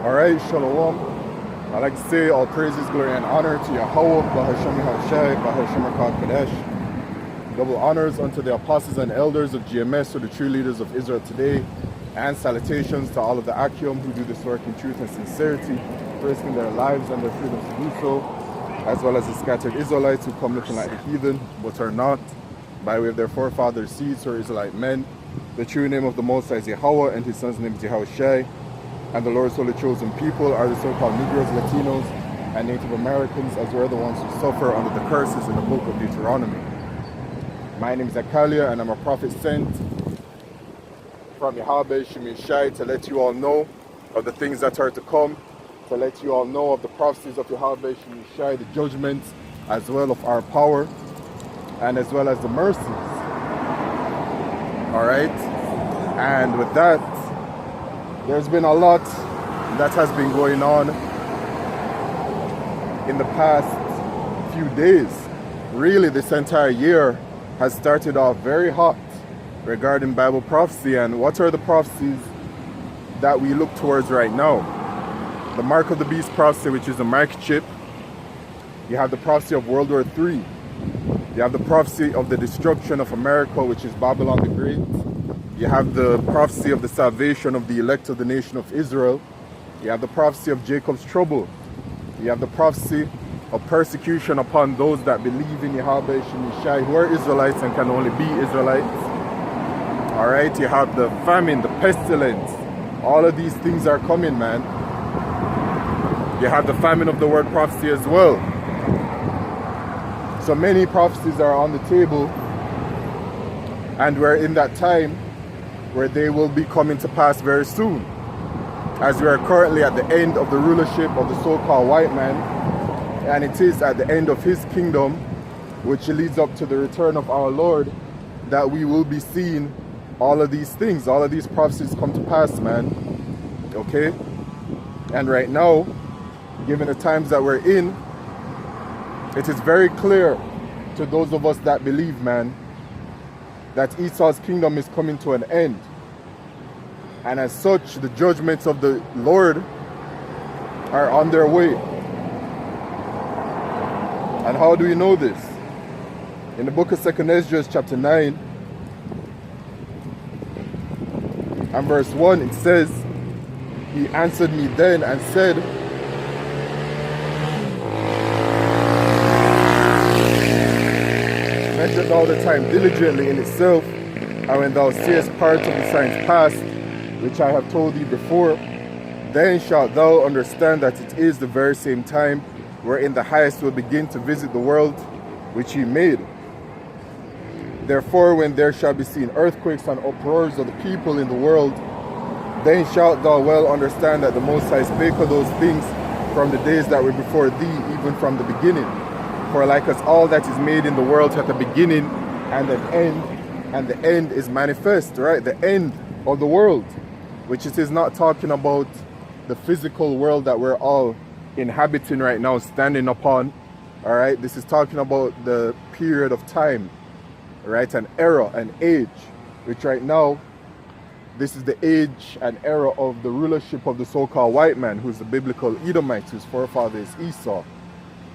Alright, Shalom. I'd like to say all praises, glory, and honor to Yahweh, Bahashem Yahushai, Bahashem Rakad Kadesh. Double honors unto the apostles and elders of GMS, or the true leaders of Israel today, and salutations to all of the Akim who do this work in truth and sincerity, risking their lives and their freedom to do so, as well as the scattered Israelites who come looking like the heathen, but are not, by way of their forefathers' seeds or Israelite men. The true name of the Most High is Yahweh, and his son's name is Yahushai. And the Lord's holy chosen people are the so-called Negroes, Latinos, and Native Americans, as we're the ones who suffer under the curses in the book of Deuteronomy. My name is Akalia, and I'm a prophet sent from Yahweh Shemishai to let you all know of the things that are to come, to let you all know of the prophecies of Yahweh Shemishai, the judgments, as well of our power, and as well as the mercies. Alright? And with that, there's been a lot that has been going on in the past few days. Really, this entire year has started off very hot regarding Bible prophecy. And what are the prophecies that we look towards right now? The Mark of the Beast prophecy, which is the microchip. You have the prophecy of World War III. You have the prophecy of the destruction of America, which is Babylon the Great. You have the prophecy of the salvation of the elect of the nation of Israel. You have the prophecy of Jacob's trouble. You have the prophecy of persecution upon those that believe in Yahweh Shemishai, who are Israelites and can only be Israelites. Alright, you have the famine, the pestilence. All of these things are coming, man. You have the famine of the word prophecy as well. So many prophecies are on the table, and we're in that time where they will be coming to pass very soon, as we are currently at the end of the rulership of the so-called white man, and it is at the end of his kingdom, which leads up to the return of our Lord, that we will be seeing all of these things, all of these prophecies come to pass, man. Okay? And right now, given the times that we're in, it is very clear to those of us that believe, man, that Esau's kingdom is coming to an end. And as such, the judgments of the Lord are on their way. And how do we know this? In the book of 2 Esdras chapter 9 and verse 1, it says, "He answered me then and said, measured all the time diligently in itself, and when thou seest part of the signs past, which I have told thee before, then shalt thou understand that it is the very same time wherein the highest will begin to visit the world which he made. Therefore, when there shall be seen earthquakes and uproars of the people in the world, then shalt thou well understand that the Most High spake of those things from the days that were before thee, even from the beginning. For like as all that is made in the world hath a beginning and an end, and the end is manifest," right? The end of the world, which it is not talking about the physical world that we're all inhabiting right now, standing upon. All right, this is talking about the period of time, right? An era, an age, which right now, this is the age and era of the rulership of the so-called white man, who's the biblical Edomites, whose forefather is Esau.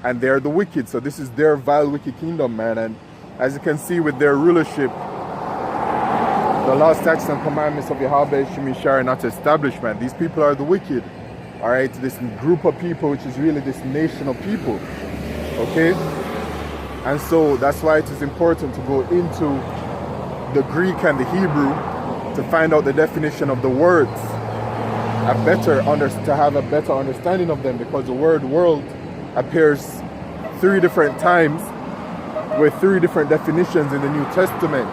And they're the wicked, so this is their vile, wicked kingdom, man. And as you can see with their rulership, the law, statutes, and commandments of Yahweh Shemishai are not established, man. These people are the wicked. All right, this group of people, which is really this nation of people. Okay? And so that's why it is important to go into the Greek and the Hebrew to find out the definition of the words, to have a better understanding of them, because the word world appears 3 different times with 3 different definitions in the New Testament.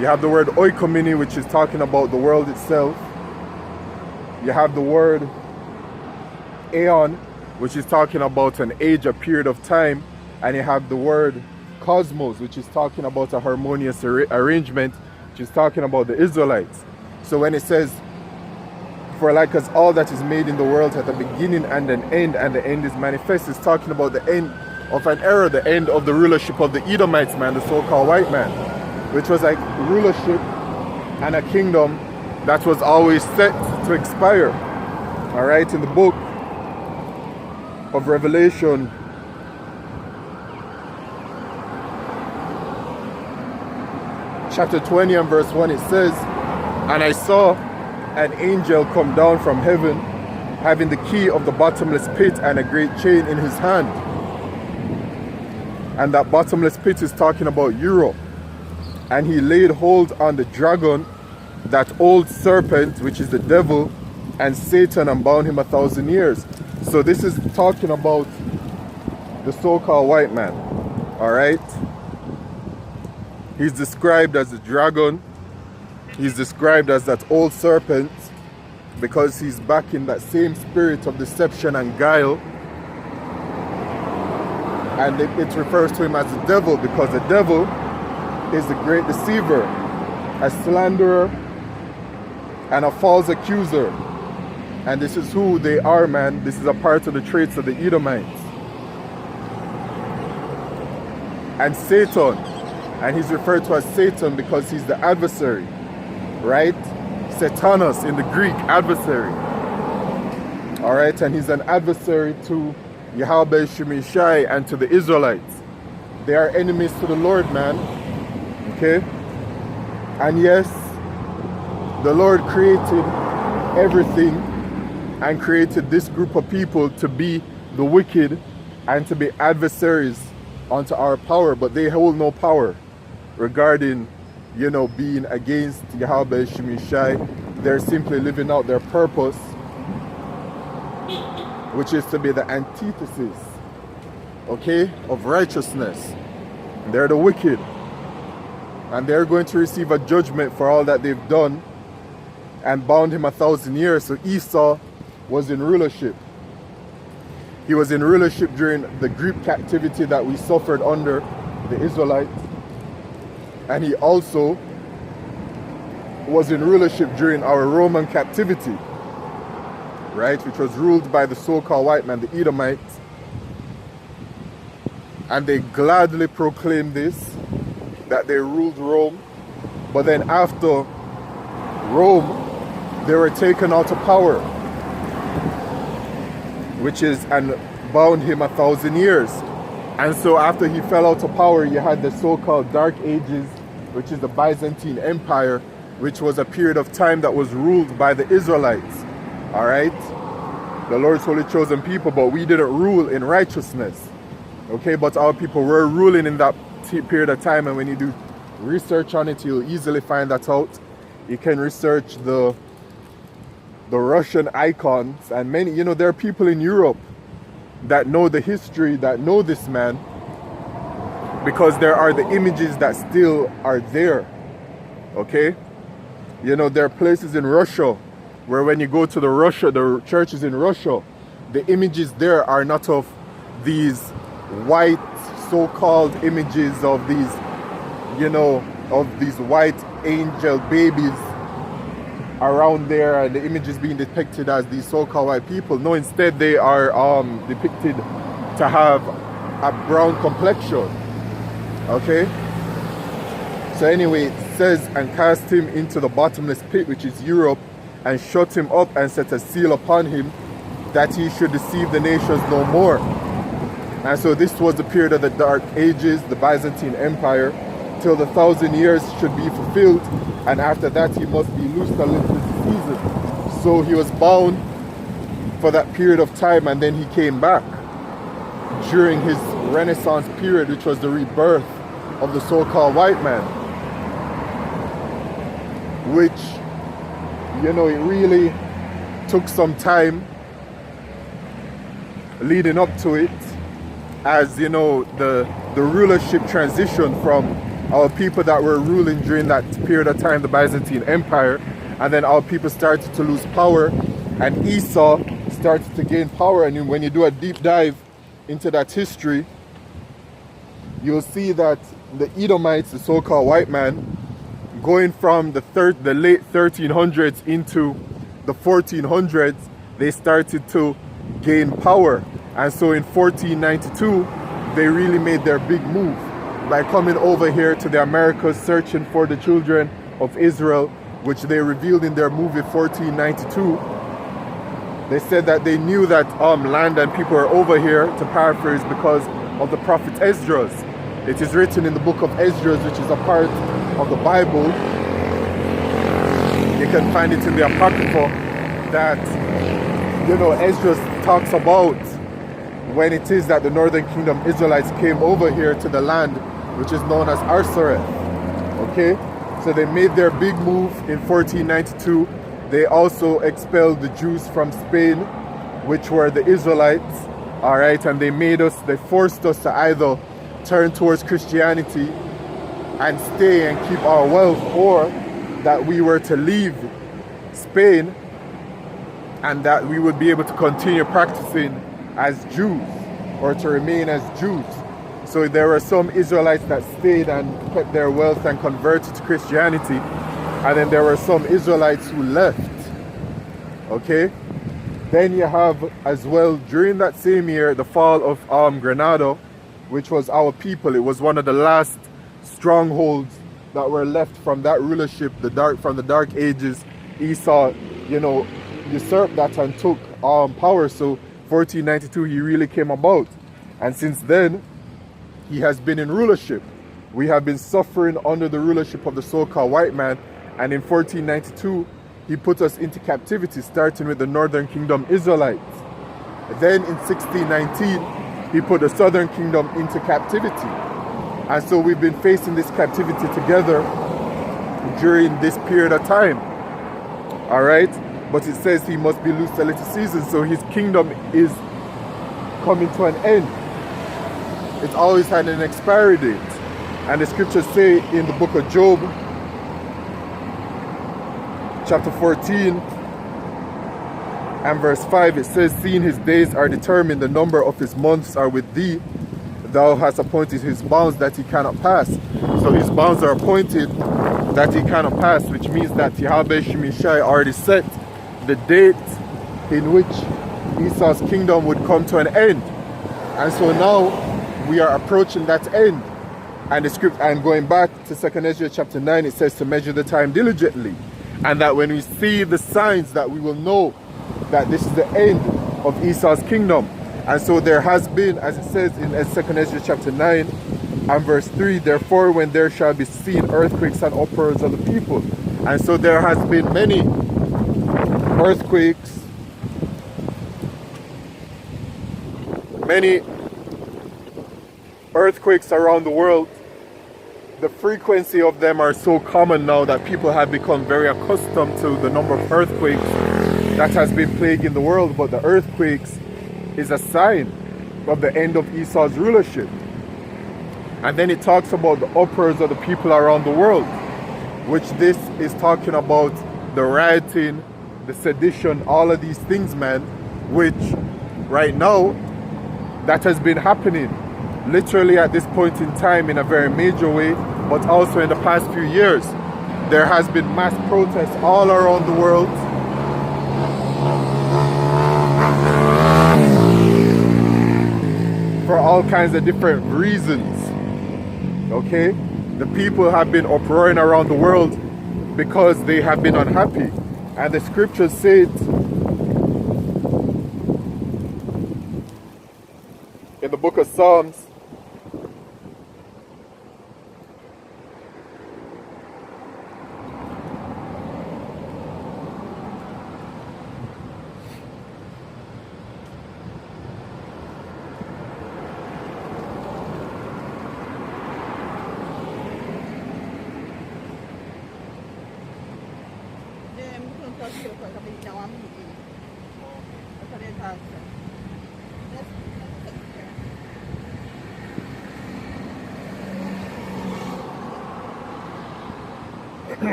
You have the word oikoumene, which is talking about the world itself. You have the word aeon, which is talking about an age, a period of time. And you have the word cosmos, which is talking about a harmonious arrangement, which is talking about the Israelites. So when it says, "For like as all that is made in the world hath a beginning and an end, and the end is manifest," it's talking about the end of an era, the end of the rulership of the Edomites, man, the so-called white man, which was like rulership and a kingdom that was always set to expire. All right, in the book of Revelation, chapter 20 and verse 1, it says, "And I saw an angel come down from heaven, having the key of the bottomless pit and a great chain in his hand." And that bottomless pit is talking about Europe. "And he laid hold on the dragon, that old serpent, which is the devil, and Satan, and bound him 1,000 years." So this is talking about the so-called white man. All right. He's described as a dragon. He's described as that old serpent because he's back in that same spirit of deception and guile. And it refers to him as the devil because the devil is the great deceiver, a slanderer, and a false accuser. And this is who they are, man. This is a part of the traits of the Edomites. And Satan, and he's referred to as Satan because he's the adversary, right? Satanas in the Greek, adversary. All right, and he's an adversary to Yahweh Shemeshai and to the Israelites. They are enemies to the Lord, man. Okay? And yes, the Lord created everything and created this group of people to be the wicked and to be adversaries unto our power, but they hold no power regarding, being against Yahweh Shemeshai. They're simply living out their purpose, which is to be the antithesis, okay, of righteousness. They're the wicked, and they're going to receive a judgment for all that they've done, and bound him 1,000 years. So Esau was in rulership. He was in rulership during the Greek captivity that we suffered under the Israelites, and he also was in rulership during our Roman captivity, right, which was ruled by the so-called white man, the Edomites. And they gladly proclaimed this, that they ruled Rome. But then after Rome, they were taken out of power, and bound him 1,000 years. And so after he fell out of power, you had the so-called Dark Ages, which is the Byzantine Empire, which was a period of time that was ruled by the Israelites. All right? The Lord's holy chosen people, but we didn't rule in righteousness. Okay, but our people were ruling in that period of time, and when you do research on it, you'll easily find that out. You can research the Russian icons, and many, there are people in Europe that know the history, that know this man, because there are the images that still are there. Okay? There are places in Russia where when you go to the churches in Russia, the images there are not of these white so-called images of these, of these white angel babies around there, and the images being depicted as these so-called white people. No, instead they are depicted to have a brown complexion. Okay? So anyway, it says, "And cast him into the bottomless pit," which is Europe, "and shut him up and set a seal upon him, that he should deceive the nations no more." And so this was the period of the Dark Ages, the Byzantine Empire, till the 1,000 years should be fulfilled, and after that he must be loosed a little season. So he was bound for that period of time, and then he came back during his Renaissance period, which was the rebirth of the so-called white man, which, it really took some time leading up to it, as the rulership transition from our people that were ruling during that period of time, the Byzantine Empire, and then our people started to lose power, and Esau started to gain power. And when you do a deep dive into that history, you'll see that the Edomites, the so-called white man, going from the late 1300s into the 1400s, they started to gain power. And so in 1492, they really made their big move by coming over here to the Americas, searching for the children of Israel, which they revealed in their movie 1492. They said that they knew that land and people are over here, to paraphrase, because of the prophet Esdras. It is written in the book of Esdras, which is a part of the Bible. You can find it in the Apocrypha, that, you know, Esdras talks about when it is that the Northern Kingdom Israelites came over here to the land, which is known as Arsareth. Okay? So they made their big move in 1492. They also expelled the Jews from Spain, which were the Israelites. All right, and they forced us to either turn towards Christianity and stay and keep our wealth, or that we were to leave Spain and that we would be able to continue practicing as Jews, or to remain as Jews. So there were some Israelites that stayed and kept their wealth and converted to Christianity, and then there were some Israelites who left. Okay? Then you have as well, during that same year, the fall of Granada, which was our people. It was one of the last strongholds that were left from that rulership, from the Dark Ages. Esau, you know, usurped that and took power. So 1492 he really came about, and since then he has been in rulership. We have been suffering under the rulership of the so-called white man, and in 1492 he put us into captivity, starting with the Northern Kingdom Israelites. Then in 1619 he put the Southern Kingdom into captivity, and so we've been facing this captivity together during this period of time. All right, but it says he must be loosed a little season, so his kingdom is coming to an end. It's always had an expiry date, and the scriptures say in the book of Job, chapter 14 and verse 5, it says, "Seeing his days are determined, the number of his months are with thee. Thou hast appointed his bounds that he cannot pass." So his bounds are appointed that he cannot pass, which means that Yahweh Shemishai already set the date in which Esau's kingdom would come to an end. And so now we are approaching that end. And the script, and going back to 2 Ezra chapter 9, it says to measure the time diligently, and that when we see the signs, that we will know that this is the end of Esau's kingdom. And so there has been, as it says in 2 Ezra chapter 9 and verse 3, "Therefore when there shall be seen earthquakes and uproars of the people." And so there has been many earthquakes, around the world. The frequency of them are so common now that people have become very accustomed to the number of earthquakes that has been plaguing the world. But the earthquakes is a sign of the end of Esau's rulership. And then it talks about the uproars of the people around the world, which this is talking about the rioting, the sedition, all of these things, man, which right now that has been happening literally at this point in time in a very major way, but also in the past few years. There has been mass protests all around the world. For all kinds of different reasons. Okay? The people have been uproaring around the world because they have been unhappy. And the scriptures say it in the book of Psalms.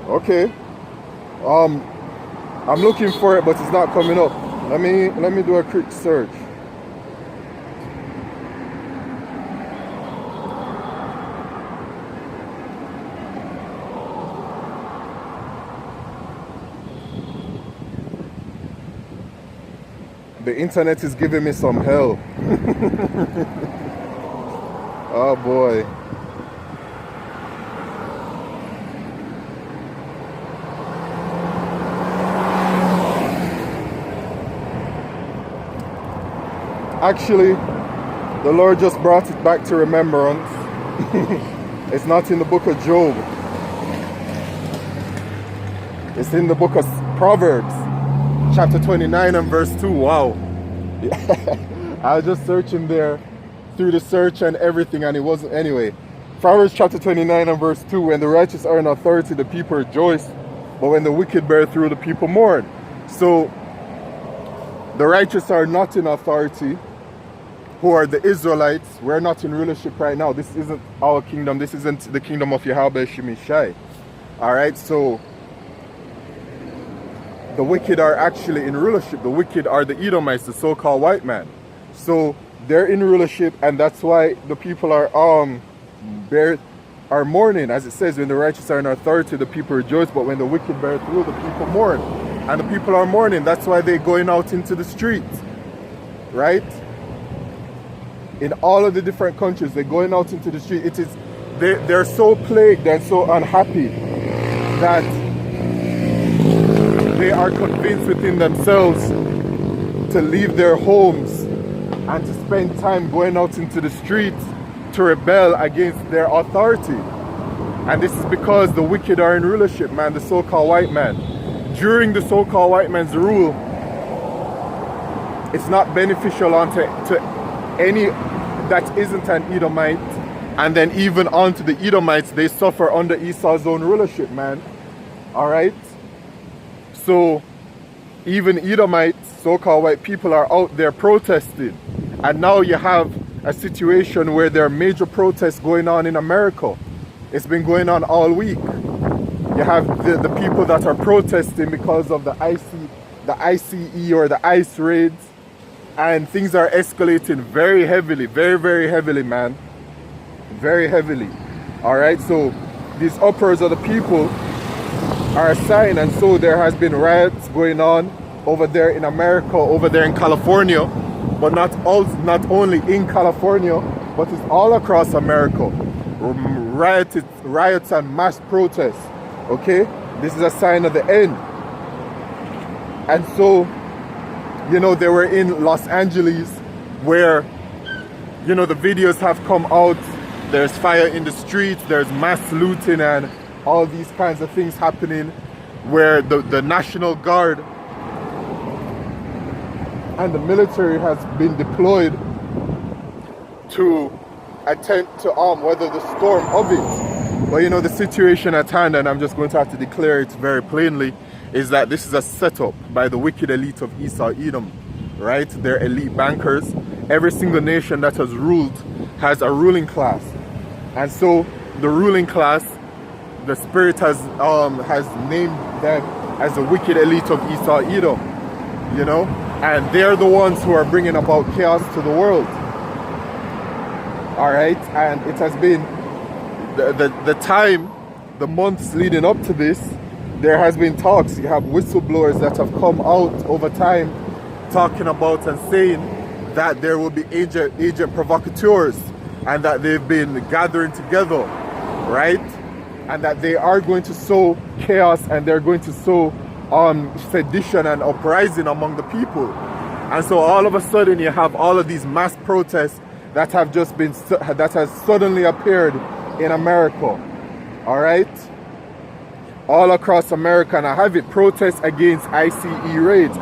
Okay. I'm looking for it, but it's not coming up. Let me do a quick search. The internet is giving me some hell. Oh boy. Actually, the Lord just brought it back to remembrance. It's not in the book of Job. It's in the book of Proverbs, chapter 29 and verse 2. Wow. I was just searching there through the search and everything, and it wasn't. Anyway, Proverbs chapter 29 and verse 2. When the righteous are in authority, the people rejoice, but when the wicked bear through, the people mourn. So the righteous are not in authority, who are the Israelites. We're not in rulership right now. This isn't our kingdom. This isn't the kingdom of Yahweh Shemishai. Alright, so the wicked are actually in rulership. The wicked are the Edomites, the so-called white man. So they're in rulership, and that's why the people are mourning. As it says, when the righteous are in authority, the people rejoice, but when the wicked bear through, the people mourn. And the people are mourning. That's why they're going out into the streets. Right? In all of the different countries, they're going out into the street. They're so plagued and so unhappy that they are convinced within themselves to leave their homes and to spend time going out into the streets to rebel against their authority. And this is because the wicked are in rulership, man, the so-called white man. During the so-called white man's rule, it's not beneficial to any that isn't an Edomite, and then even onto the Edomites, they suffer under Esau's own rulership, man. Alright? So even Edomites, so-called white people, are out there protesting. And now you have a situation where there are major protests going on in America. It's been going on all week. You have the people that are protesting because of the ICE or the ICE raids. And things are escalating very heavily, very, very heavily, man. Very heavily. Alright, so these uproars of the people are a sign, and so there has been riots going on over there in America, over there in California, but not only in California, but it's all across America. Riots and mass protests. Okay, this is a sign of the end. And so, you know, they were in Los Angeles, where, you know, the videos have come out. There's fire in the streets, there's mass looting and all these kinds of things happening, where the National Guard and the military has been deployed to attempt to weather the storm of it. But you know, the situation at hand, and I'm just going to have to declare it very plainly, is that this is a setup by the wicked elite of Esau Edom, right? They're elite bankers. Every single nation that has ruled has a ruling class. And so the ruling class, the Spirit has named them as the wicked elite of Esau Edom, you know? And they're the ones who are bringing about chaos to the world. All right? And it has been the months leading up to this, there has been talks. You have whistleblowers that have come out over time talking about and saying that there will be agent provocateurs, and that they've been gathering together, right? And that they are going to sow chaos, and they're going to sow sedition and uprising among the people. And so all of a sudden you have all of these mass protests that have suddenly appeared in America. All right, all across America, and I have it, protests against ICE raids.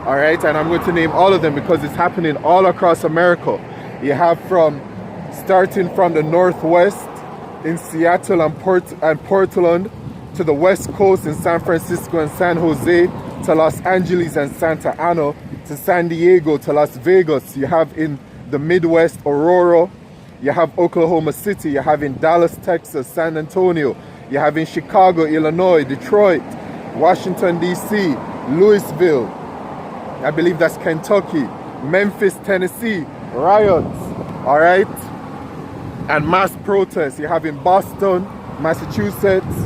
All right, and I'm going to name all of them because it's happening all across America. You have starting from the Northwest in Seattle and Portland, to the West Coast in San Francisco and San Jose, to Los Angeles and Santa Ana, to San Diego, to Las Vegas. You have in the Midwest, Aurora. You have Oklahoma City. You have in Dallas, Texas, San Antonio. You have in Chicago, Illinois, Detroit, Washington, D.C., Louisville. I believe that's Kentucky, Memphis, Tennessee, riots, all right? And mass protests. You have in Boston, Massachusetts.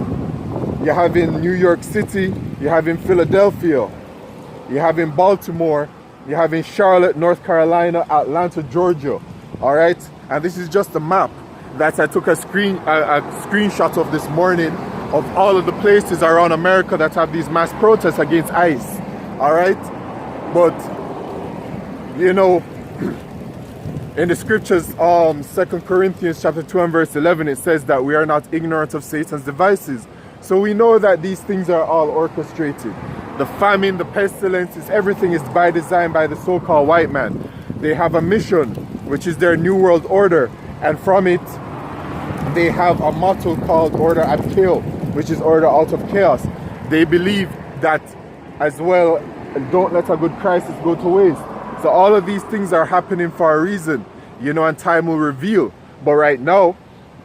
You have in New York City. You have in Philadelphia. You have in Baltimore. You have in Charlotte, North Carolina, Atlanta, Georgia. All right? And this is just a map that I took a screenshot of this morning of all of the places around America that have these mass protests against ICE. All right? But you know, in the scriptures, 2 Corinthians chapter 2 and verse 11, it says that we are not ignorant of Satan's devices. So we know that these things are all orchestrated. The famine, the pestilences, everything is by design by the so-called white man. They have a mission, which is their New World Order. And from it, they have a motto called Order ad Chaos, which is order out of chaos. They believe that as well, don't let a good crisis go to waste. So all of these things are happening for a reason, you know, and time will reveal. But right now,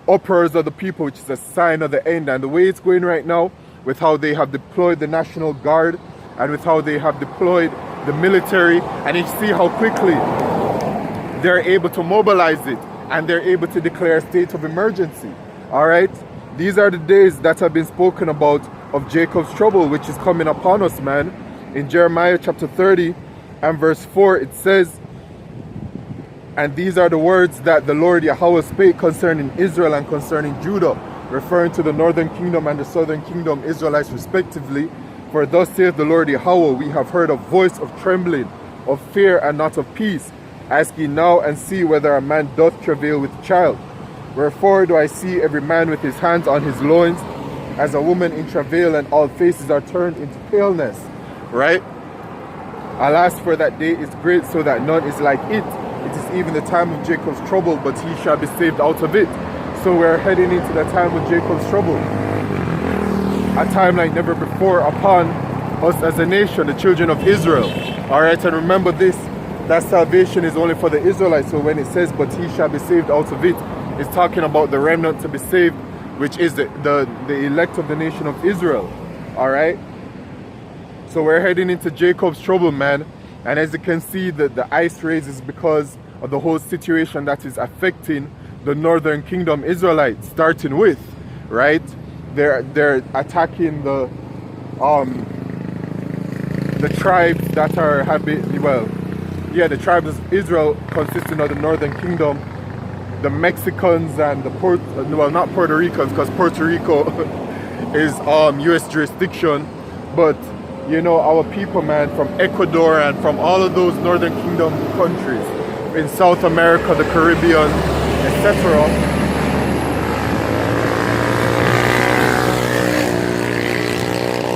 uproars of the people, which is a sign of the end. And the way it's going right now, with how they have deployed the National Guard and with how they have deployed the military, and you see how quickly they're able to mobilize it and they're able to declare a state of emergency. All right, these are the days that have been spoken about of Jacob's trouble, which is coming upon us, man. In Jeremiah chapter 30 and verse 4, it says, and these are the words that the Lord Yahweh spake concerning Israel and concerning Judah, referring to the northern kingdom and the southern kingdom, Israelites respectively. For thus saith the Lord Yahweh, we have heard a voice of trembling, of fear and not of peace. Ask ye now and see whether a man doth travail with child. Wherefore do I see every man with his hands on his loins, as a woman in travail, and all faces are turned into paleness. Right? Alas, for that day is great, so that none is like it. It is even the time of Jacob's trouble, but he shall be saved out of it. So we're heading into the time of Jacob's trouble. A time like never before upon us as a nation, the children of Israel. Alright, and remember this, that salvation is only for the Israelites. So when it says, but he shall be saved out of it, it's talking about the remnant to be saved, which is the elect of the nation of Israel. Alright? So we're heading into Jacob's trouble, man. And as you can see, the ice raises because of the whole situation that is affecting the northern kingdom Israelites, starting with, right? They're attacking the tribes that are the tribes of Israel consisting of the northern kingdom, the Mexicans and not Puerto Ricans, because Puerto Rico is US jurisdiction, but you know, our people, man, from Ecuador and from all of those northern kingdom countries in South America, the Caribbean, etc.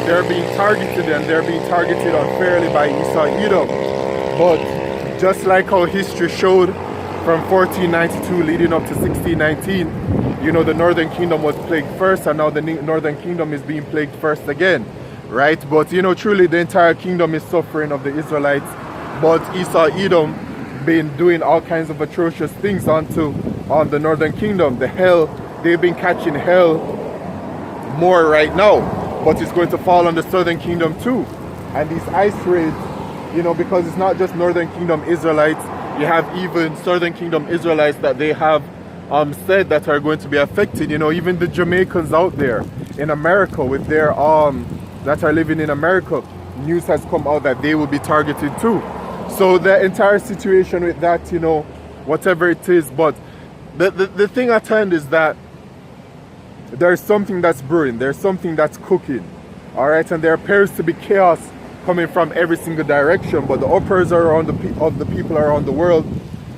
They're being targeted, and they're being targeted unfairly by Esau Edom. But just like how history showed from 1492 leading up to 1619, you know, the northern kingdom was plagued first, and now the northern kingdom is being plagued first again. Right? But you know, truly the entire kingdom is suffering of the Israelites, but Esau Edom been doing all kinds of atrocious things on the northern kingdom. The hell, they've been catching hell more right now, but it's going to fall on the southern kingdom too. And these ice raids, you know, because it's not just northern kingdom Israelites, you have even southern kingdom Israelites that they have said that are going to be affected. You know, even the Jamaicans out there in America with their that are living in America, news has come out that they will be targeted too. So the entire situation with that, you know, whatever it is, but the thing at hand is that there's something that's brewing, there's something that's cooking, all right, and there appears to be chaos coming from every single direction, but the uproars around of the people around the world,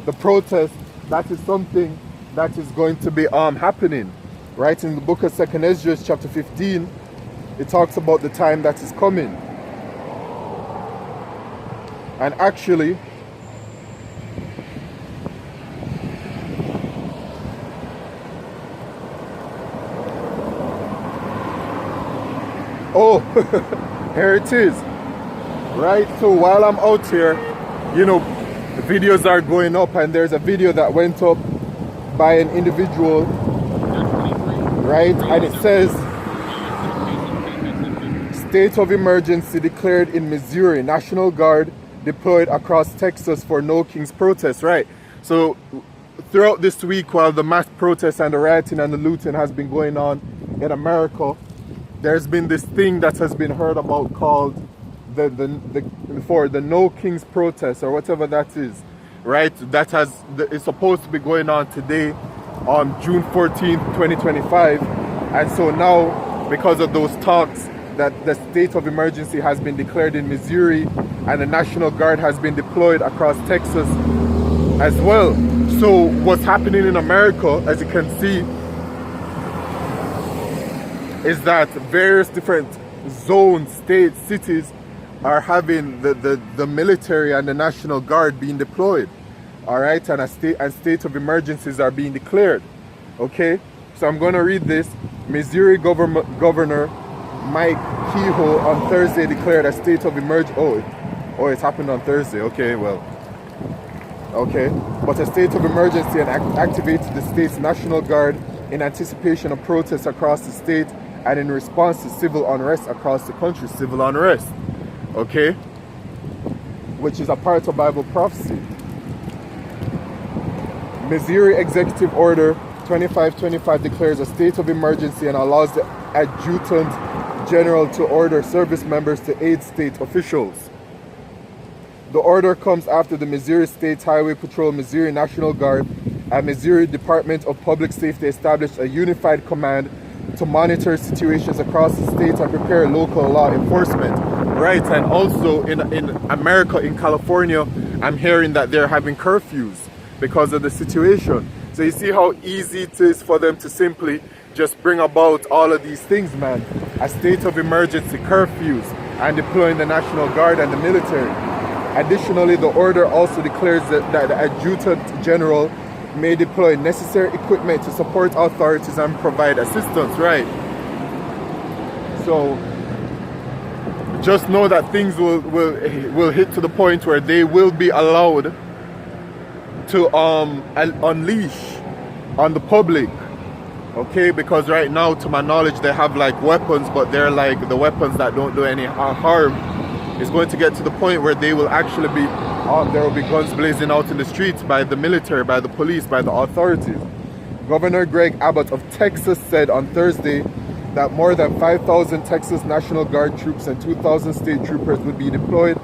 the protests, that is something that is going to be happening, right? In the book of 2nd Esdras chapter 15, it talks about the time that is coming. And actually, oh, here it is. Right, so while I'm out here, you know, the videos are going up, and there's a video that went up by an individual, right, and it says, state of emergency declared in Missouri, National Guard deployed across Texas for No Kings protest, right? So throughout this week, while the mass protests and the rioting and the looting has been going on in America, there's been this thing that has been heard about called the No Kings protest, or whatever that is, right? That is supposed to be going on today on June 14th, 2025. And so now, because of those talks, that the state of emergency has been declared in Missouri, and the National Guard has been deployed across Texas as well. So what's happening in America, as you can see, is that various different zones, states, cities are having the military and the National Guard being deployed. All right, and state of emergencies are being declared. Okay, so I'm going to read this. Missouri Governor Mike Kehoe on Thursday declared a state of emergency. Oh, it happened on Thursday. Okay, well, okay, but a state of emergency and activated the state's National Guard in anticipation of protests across the state and in response to civil unrest across the country. Civil unrest, okay, which is a part of Bible prophecy. Missouri Executive Order 2525 declares a state of emergency and allows the Adjutant General to order service members to aid state officials. The order comes after the Missouri State Highway Patrol, Missouri National Guard, and Missouri Department of Public Safety established a unified command to monitor situations across the state and prepare local law enforcement. Right, and also in America, in California, I'm hearing that they're having curfews because of the situation. So you see how easy it is for them to simply just bring about all of these things, man. A state of emergency, curfews, and deploying the National Guard and the military. Additionally, the order also declares that the Adjutant General may deploy necessary equipment to support authorities and provide assistance, right? So just know that things will hit to the point where they will be allowed to unleash on the public, okay? Because right now, to my knowledge, they have like weapons, but they're like the weapons that don't do any harm. It's going to get to the point where they will actually be there will be guns blazing out in the streets by the military, by the police, by the authorities. Governor Greg Abbott of Texas said on Thursday that more than 5,000 Texas National Guard troops and 2,000 state troopers would be deployed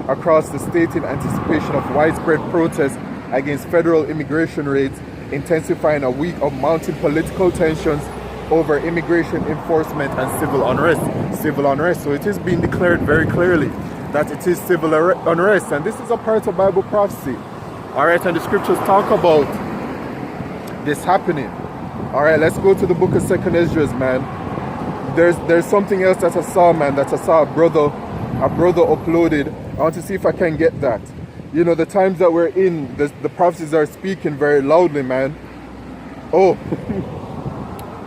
across the state in anticipation of widespread protests against federal immigration raids, intensifying a week of mounting political tensions over immigration enforcement and civil unrest. Civil unrest. So it is being declared very clearly that it is civil unrest, and this is a part of Bible prophecy. All right, and the scriptures talk about this happening. All right, let's go to the book of 2nd Esdras, man. There's something else that I saw, man, that I saw a brother uploaded. I want to see if I can get that. You know, the times that we're in, the prophecies are speaking very loudly, man. Oh,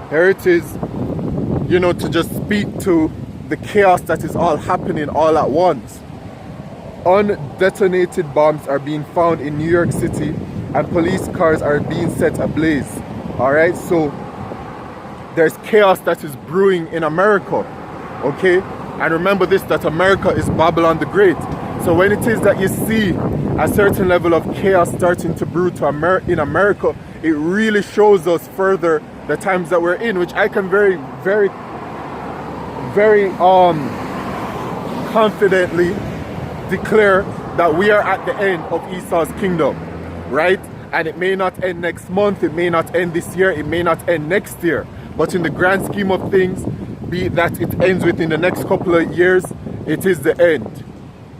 here it is, you know, to just speak to the chaos that is all happening all at once. Undetonated bombs are being found in New York City and police cars are being set ablaze. All right, so there's chaos that is brewing in America, okay? And remember this, that America is Babylon the Great. So when it is that you see a certain level of chaos starting to brew in America, it really shows us further the times that we're in, which I can very confidently declare that we are at the end of Esau's kingdom, right? And it may not end next month, it may not end this year, it may not end next year, but in the grand scheme of things, be it that it ends within the next couple of years, it is the end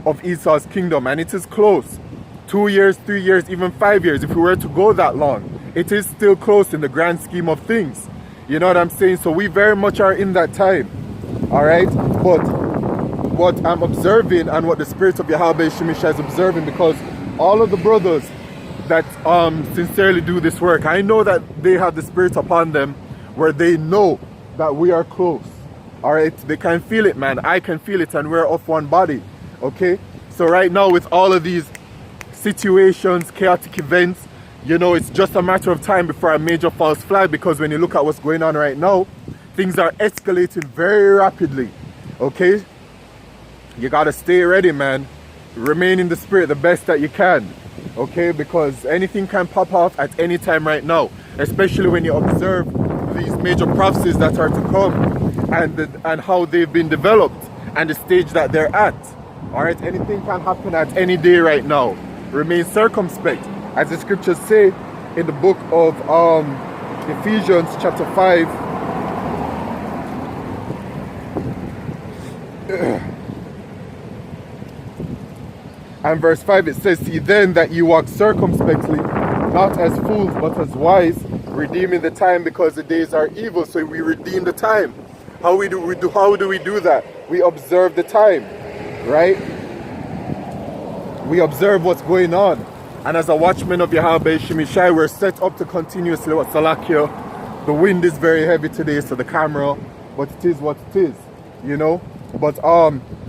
of Esau's kingdom, and it is close. 2 years, 3 years, even 5 years, if we were to go that long, it is still close in the grand scheme of things. You know what I'm saying? So we very much are in that time. All right, but what I'm observing and what the Spirit of Yahweh Shemisha is observing, because all of the brothers that sincerely do this work, I know that they have the Spirit upon them where they know that we are close. All right, they can feel it, man. I can feel it, and we're of one body. Okay, so right now with all of these situations, chaotic events, you know, it's just a matter of time before a major false flag, because when you look at what's going on right now, things are escalating very rapidly. Okay, you gotta stay ready, man. Remain in the spirit the best that you can, okay, because anything can pop off at any time right now, especially when you observe these major prophecies that are to come and how they've been developed and the stage that they're at. All right, anything can happen at any day right now. Remain circumspect, as the scriptures say in the book of Ephesians chapter 5. And verse 5 it says, see then that you walk circumspectly, not as fools but as wise, redeeming the time because the days are evil. So we redeem the time. How do we do that? We observe the time, right? We observe what's going on. And as a watchman of Yahweh Shemishai, we're set up to continuously what Salakia. The wind is very heavy today, so the camera, but it is what it is, you know. But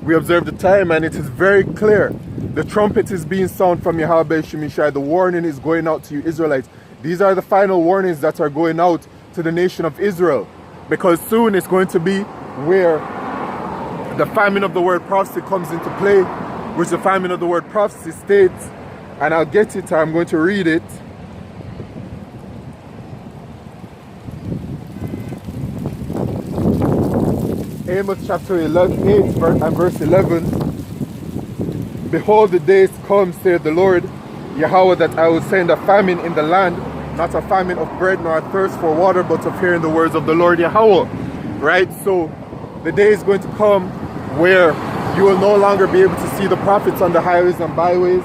we observe the time, and it is very clear. The trumpet is being sounded from Yahweh Shemishai. The warning is going out to you Israelites. These are the final warnings that are going out to the nation of Israel, because soon it's going to be where the famine of the word prophecy comes into play, which the famine of the word prophecy states, and I'll get it, I'm going to read it. Amos chapter 11, 8 and verse 11. Behold, the days come, saith the Lord Yahweh, that I will send a famine in the land, not a famine of bread nor a thirst for water, but of hearing the words of the Lord Yahweh. Right? So the day is going to come where you will no longer be able to see the prophets on the highways and byways.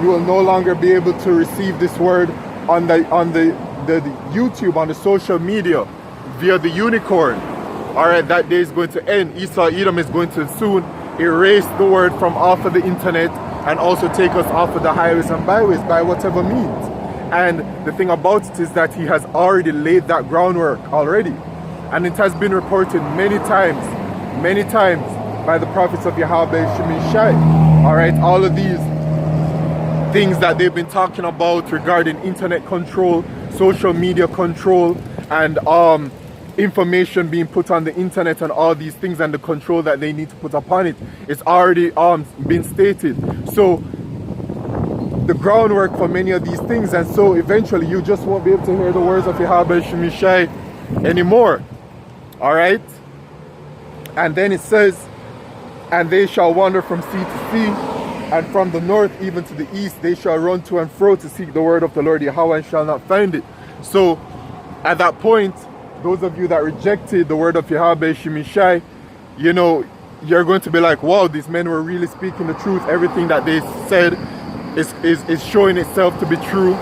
You will no longer be able to receive this word on the YouTube, on the social media, via the unicorn. Alright, that day is going to end. Esau Edom is going to soon erase the word from off of the internet and also take us off of the highways and byways by whatever means. And the thing about it is that he has already laid that groundwork already. And it has been reported many times by the prophets of Yahweh Shemishai. Alright, all of these things that they've been talking about regarding internet control, social media control, and information being put on the internet and all these things, and the control that they need to put upon it, it's already been stated. So the groundwork for many of these things, and so eventually you just won't be able to hear the words of Yahweh Shemishai anymore. Alright? And then it says, and they shall wander from sea to sea, and from the north even to the east they shall run to and fro to seek the word of the Lord Yahweh, and shall not find it. So at that point, those of you that rejected the word of Yahweh Shemishai, you know, you're going to be like, wow, these men were really speaking the truth. Everything that they said is showing itself to be true.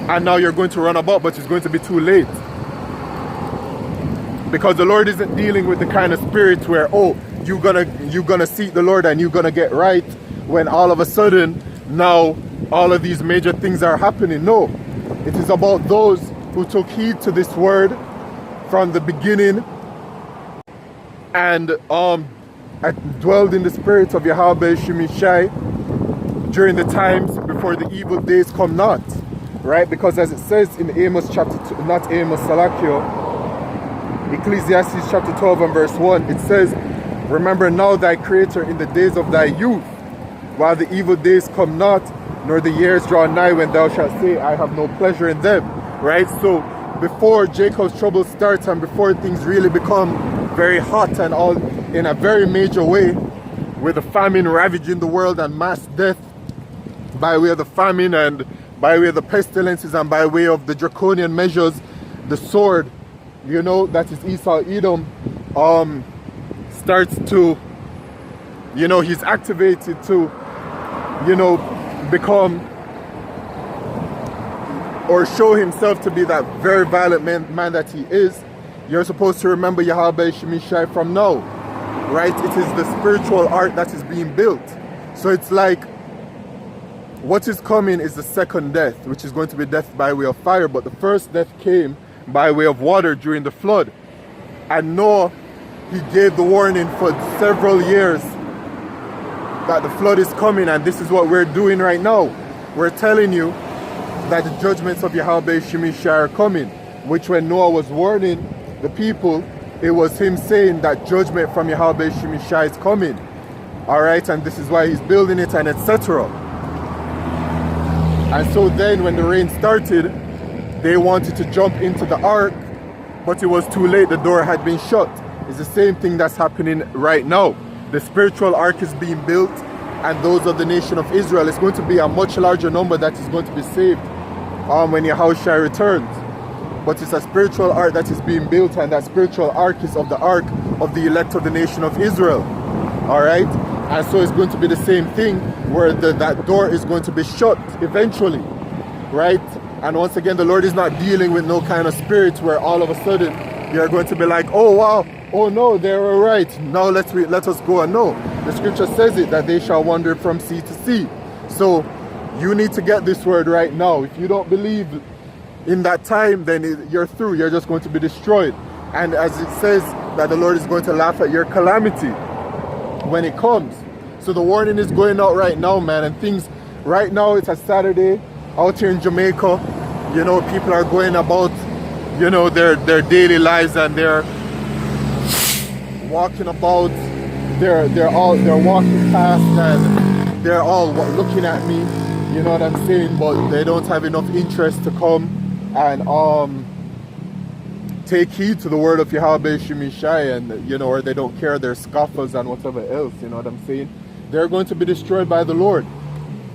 And now you're going to run about, but it's going to be too late. Because the Lord isn't dealing with the kind of spirit where, oh, you're gonna seek the Lord and you're gonna get right, when all of a sudden now all of these major things are happening. No, it is about those who took heed to this word from the beginning and dwelled in the spirit of Yahweh Shemishai during the times before the evil days come not. Right? Because as it says in Amos chapter 2, not Amos, Salakio, Ecclesiastes chapter 12 and verse 1, it says, remember now thy Creator in the days of thy youth, while the evil days come not, nor the years draw nigh, when thou shalt say, I have no pleasure in them. Right? So before Jacob's trouble starts and before things really become very hot and all in a very major way, with the famine ravaging the world and mass death by way of the famine and by way of the pestilences and by way of the draconian measures, the sword, you know, that is Esau Edom, starts to, you know, he's activated to, you know, become or show himself to be that very violent man that he is. You're supposed to remember Yahweh Shemishai from now, right? It is the spiritual art that is being built. So it's like what is coming is the second death, which is going to be death by way of fire. But the first death came by way of water during the flood. And Noah, he gave the warning for several years that the flood is coming, and this is what we're doing right now. We're telling you that the judgments of Yahweh Shemishai are coming, which when Noah was warning the people, it was him saying that judgment from Yahweh Shemishai is coming. Alright, and this is why he's building it and etc. And so then when the rain started, they wanted to jump into the ark, but it was too late, the door had been shut. It's the same thing that's happening right now. The spiritual ark is being built, and those of the nation of Israel, it's going to be a much larger number that is going to be saved when Yahushua returns. But it's a spiritual ark that is being built, and that spiritual ark is of the ark of the elect of the nation of Israel. All right, and so it's going to be the same thing where that door is going to be shut eventually, right? And once again, the Lord is not dealing with no kind of spirit where all of a sudden you're going to be like, oh wow, oh no, they were right, now let us go. And no, the scripture says it, that they shall wander from sea to sea. So you need to get this word right now. If you don't believe in that time, then you're through. You're just going to be destroyed. And as it says that the Lord is going to laugh at your calamity when it comes. So the warning is going out right now, man. And things right now, it's a Saturday out here in Jamaica. You know, people are going about, you know, their daily lives, and they're walking about. They're walking past, and they're all looking at me. You know what I'm saying? But they don't have enough interest to come and take heed to the word of Yahweh Shemishai, and you know, or they don't care, they're scoffers and whatever else. You know what I'm saying? They're going to be destroyed by the Lord.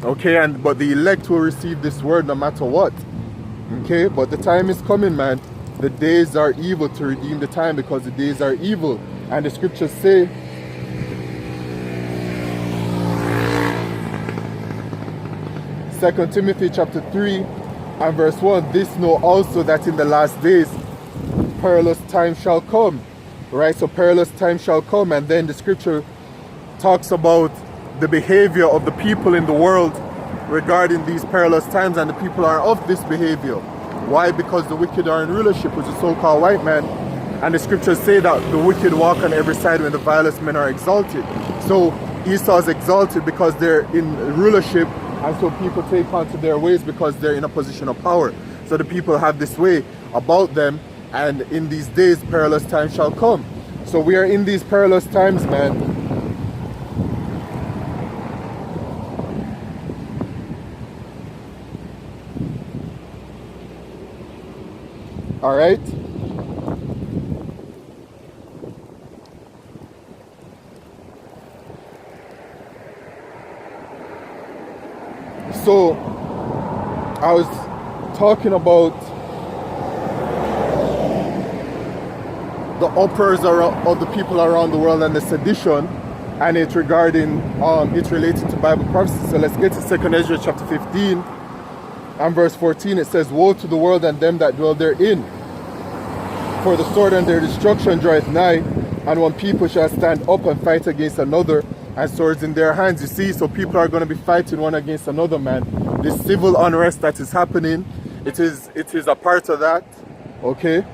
Okay, but the elect will receive this word no matter what. Okay, but the time is coming, man. The days are evil, to redeem the time, because the days are evil. And the scriptures say, Second Timothy chapter 3 and verse 1, this know also that in the last days perilous time shall come. Right, so perilous time shall come. And then the scripture talks about the behavior of the people in the world regarding these perilous times, and the people are of this behavior. Why? Because the wicked are in rulership with the so-called white man, and the scriptures say that the wicked walk on every side when the vilest men are exalted. So Esau is exalted because they're in rulership, and so people take on to their ways because they're in a position of power. So the people have this way about them, and in these days perilous times shall come. So we are in these perilous times, man. All right. So I was talking about the uproars of the people around the world and the sedition, and it's regarding it's related to Bible prophecy. So let's get to 2 Ezra chapter 15 and verse 14. It says, woe to the world and them that dwell therein, for the sword and their destruction draweth nigh, and one people shall stand up and fight against another, and swords in their hands. You see, so people are going to be fighting one against another, man. This civil unrest that is happening, it is a part of that. Okay,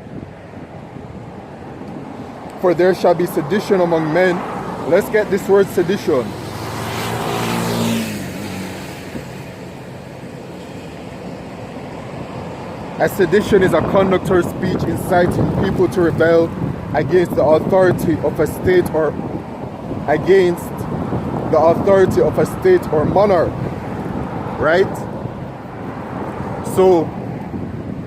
for there shall be sedition among men. Let's get this word sedition. A sedition is a conduct or speech inciting people to rebel against the authority of a state or against the authority of a state or monarch. Right? So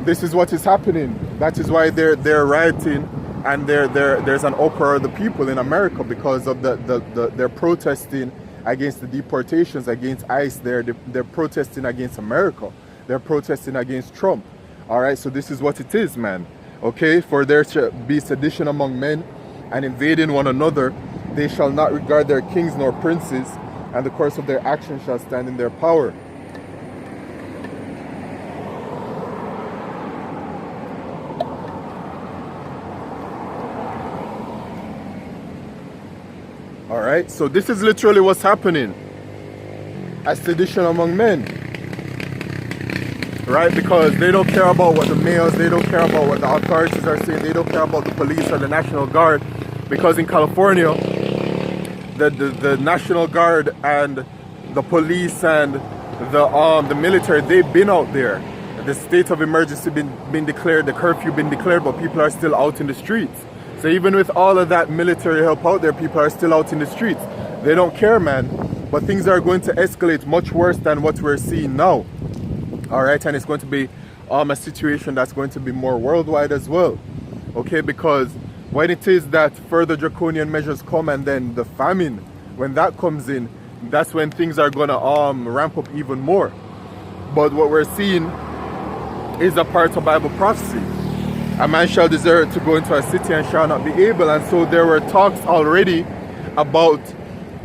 this is what is happening. That is why they're rioting, and there's an uproar of the people in America because of they're protesting against the deportations, against ICE. They're protesting against America. They're protesting against Trump. All right, so this is what it is, man. Okay, for there shall be sedition among men, and invading one another. They shall not regard their kings nor princes, and the course of their action shall stand in their power. All right, so this is literally what's happening. A sedition among men. Right, because they don't care about what the mayors, they don't care about what the authorities are saying, they don't care about the police or the National Guard, because in California, the National Guard and the police and the military, they've been out there. The state of emergency been declared, the curfew been declared, but people are still out in the streets. So even with all of that military help out there, people are still out in the streets. They don't care, man. But things are going to escalate much worse than what we're seeing now. All right, and it's going to be a situation that's going to be more worldwide as well. Okay, because when it is that further draconian measures come, and then the famine, when that comes in, that's when things are going to ramp up even more. But what we're seeing is a part of Bible prophecy. A man shall desire to go into a city and shall not be able. And so there were talks already about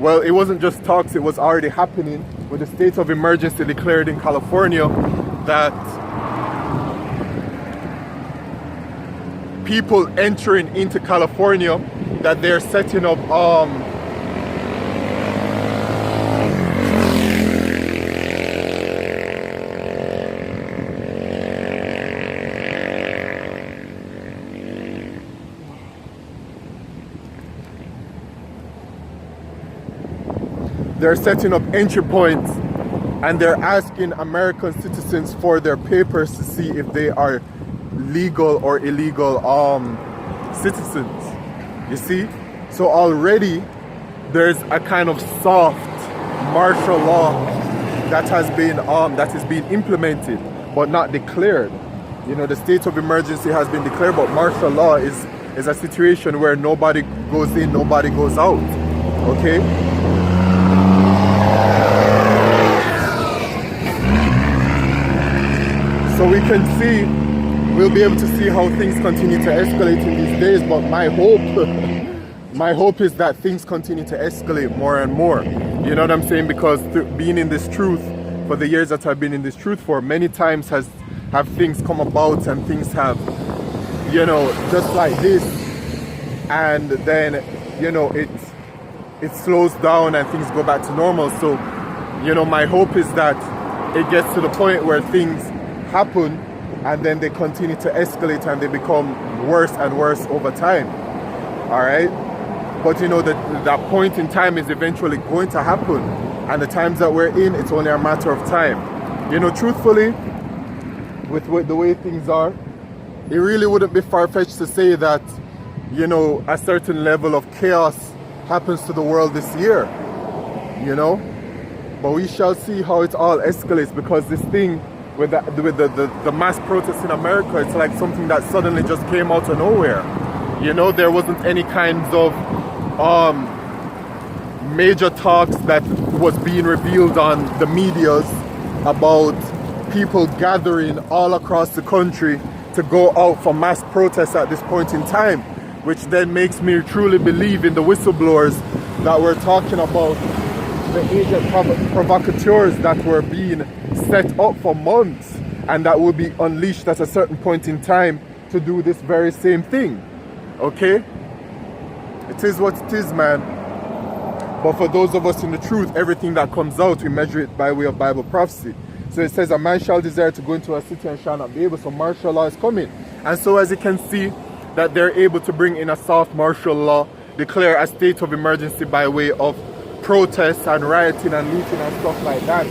Well, it wasn't just talks, it was already happening with the state of emergency declared in California, that people entering into California, that they're setting up entry points, and they're asking American citizens for their papers to see if they are legal or illegal citizens. You see? So already there's a kind of soft martial law that is being implemented but not declared. You know, the state of emergency has been declared, but martial law is a situation where nobody goes in, nobody goes out. Okay? So we can see, we'll be able to see how things continue to escalate in these days, but my hope is that things continue to escalate more and more. You know what I'm saying? Because being in this truth for the years that I've been in this truth for, many times have things come about and things have, you know, just like this, and then, you know, it slows down and things go back to normal. So, you know, my hope is that it gets to the point where things happen and then they continue to escalate and they become worse and worse over time. All right, but you know that point in time is eventually going to happen, and the times that we're in, it's only a matter of time. You know, truthfully, with the way things are, it really wouldn't be far-fetched to say that, you know, a certain level of chaos happens to the world this year, you know, but we shall see how it all escalates, because this thing with the mass protests in America, it's like something that suddenly just came out of nowhere. You know, there wasn't any kinds of major talks that was being revealed on the medias about people gathering all across the country to go out for mass protests at this point in time, which then makes me truly believe in the whistleblowers that we're talking about, the agent provocateurs that were being set up for months and that will be unleashed at a certain point in time to do this very same thing. Okay? It is what it is, man. But for those of us in the truth, everything that comes out, we measure it by way of Bible prophecy. So it says, a man shall desire to go into a city and shall not be able. So martial law is coming. And so as you can see, that they're able to bring in a soft martial law, declare a state of emergency by way of protests and rioting and looting and stuff like that.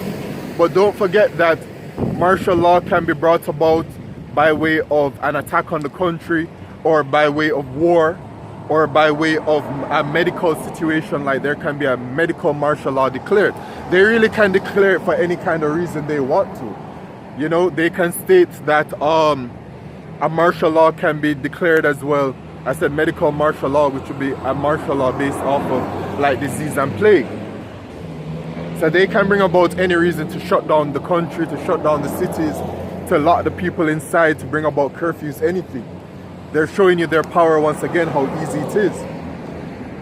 But don't forget that martial law can be brought about by way of an attack on the country, or by way of war, or by way of a medical situation. Like there can be a medical martial law declared. They really can declare it for any kind of reason they want to. You know, they can state that a martial law can be declared as well. I said medical martial law, which would be a martial law based off of like disease and plague. So they can bring about any reason to shut down the country, to shut down the cities, to lock the people inside, to bring about curfews, anything. They're showing you their power once again, how easy it is.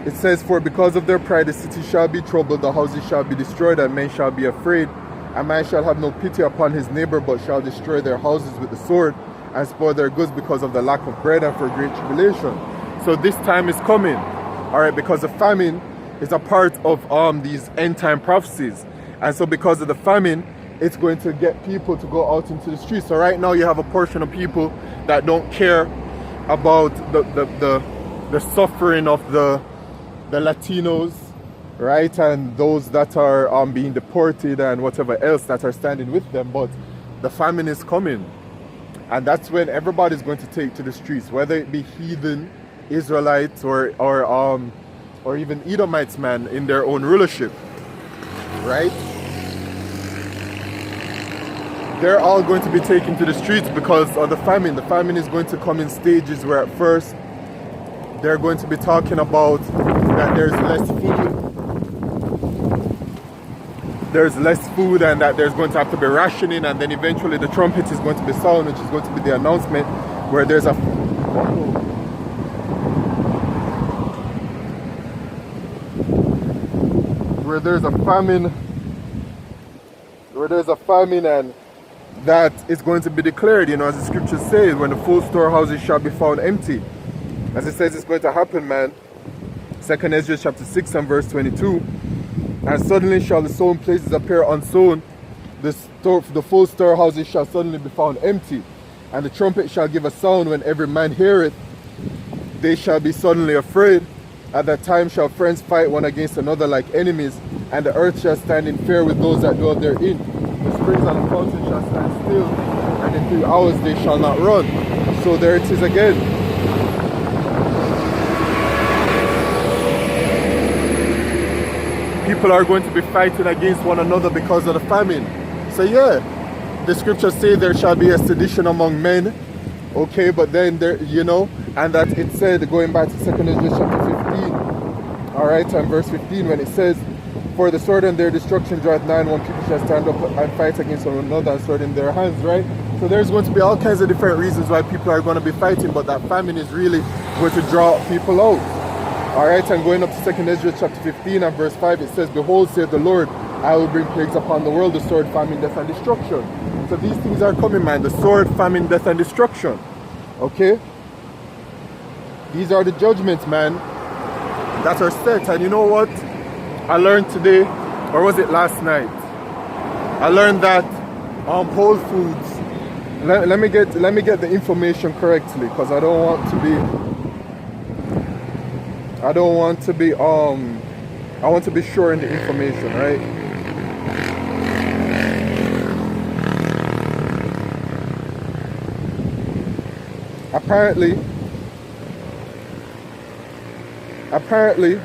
It says, for because of their pride the city shall be troubled, the houses shall be destroyed, and men shall be afraid. A man shall have no pity upon his neighbor, but shall destroy their houses with the sword, and spoil their goods because of the lack of bread and for great tribulation. So this time is coming, all right, because the famine is a part of these end time prophecies. And so because of the famine, it's going to get people to go out into the streets. So right now you have a portion of people that don't care about the suffering of the Latinos, right, and those that are being deported and whatever else that are standing with them. But the famine is coming, and that's when everybody's going to take to the streets, whether it be heathen Israelites or even Edomites, man, in their own rulership, right? They're all going to be taken to the streets because of the famine. The famine is going to come in stages where at first they're going to be talking about that there's less food and that there's going to have to be rationing, and then eventually the trumpet is going to be sounded, which is going to be the announcement where there's a where there's a famine, and that is going to be declared, you know, as the scripture says, when the full storehouses shall be found empty. As it says, it's going to happen, man. 2nd Ezra chapter 6 and verse 22. And suddenly shall the sown places appear unsown, the full storehouses shall suddenly be found empty, and the trumpet shall give a sound when every man heareth. They shall be suddenly afraid. At that time shall friends fight one against another like enemies, and the earth shall stand in fear with those that dwell therein. The springs and the fountains shall stand still, and in 3 hours they shall not run. So there it is again. People are going to be fighting against one another because of the famine. So yeah, the scriptures say there shall be a sedition among men. Okay, but then there, you know, and that it said, going back to 2nd Ezra chapter 15, all right, and verse 15, when it says, for the sword and their destruction draweth nigh, and one people shall stand up and fight against one another, and sword in their hands, right? So there's going to be all kinds of different reasons why people are going to be fighting, but that famine is really going to draw people out. All right, and going up to 2nd Ezra chapter 15 and verse 5, it says, behold, saith the Lord, I will bring plagues upon the world, the sword, famine, death, and destruction. So these things are coming, man. The sword, famine, death, and destruction. Okay? These are the judgments, man, that are set. And you know what? I learned today, or was it last night? I learned that Whole Foods. Let me get the information correctly, because I don't want to be sure in the information, right? Apparently,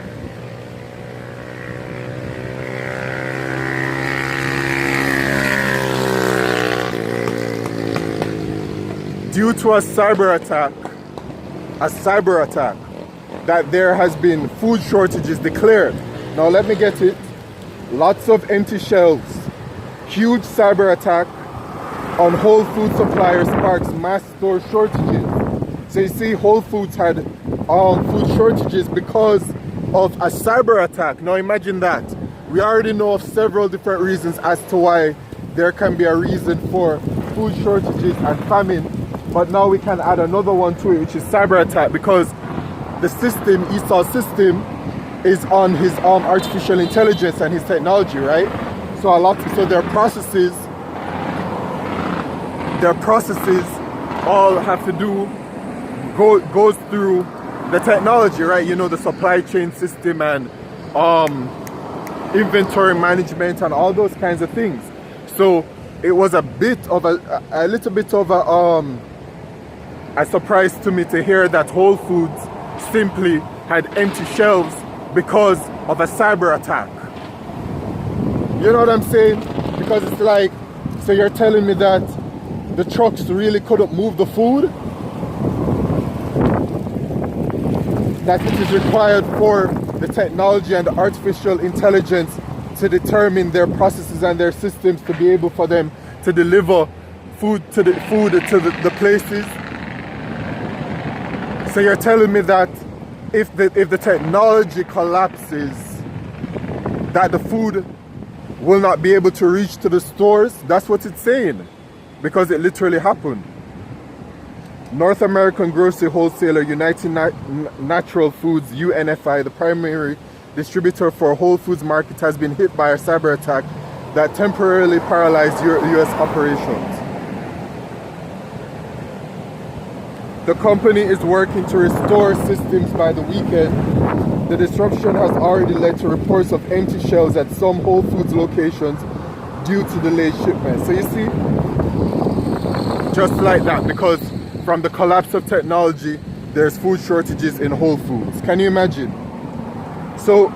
due to a cyber attack, that there has been food shortages declared. Now let me get it. Lots of empty shelves. Huge cyber attack on Whole Food suppliers sparks mass store shortages. So you see, Whole Foods had food shortages because of a cyber attack. Now imagine that. We already know of several different reasons as to why there can be a reason for food shortages and famine, but now we can add another one to it, which is cyber attack, because the system, Esau's system, is on his artificial intelligence and his technology, right? So their processes all have to do goes through the technology, right? You know, the supply chain system and inventory management and all those kinds of things. So it was a little bit of a surprise to me to hear that Whole Foods simply had empty shelves because of a cyber attack. You know what I'm saying? Because it's like, so you're telling me that the trucks really couldn't move the food? That it is required for the technology and the artificial intelligence to determine their processes and their systems to be able for them to deliver food to the places. So you're telling me that if the technology collapses, that the food will not be able to reach to the stores? That's what it's saying, because it literally happened. North American grocery wholesaler United Natural Foods, UNFI, the primary distributor for Whole Foods Market, has been hit by a cyber attack that temporarily paralyzed US operations. The company is working to restore systems by the weekend. The disruption has already led to reports of empty shelves at some Whole Foods locations due to delayed shipments. So you see, just like that, because from the collapse of technology, there's food shortages in Whole Foods. Can you imagine? So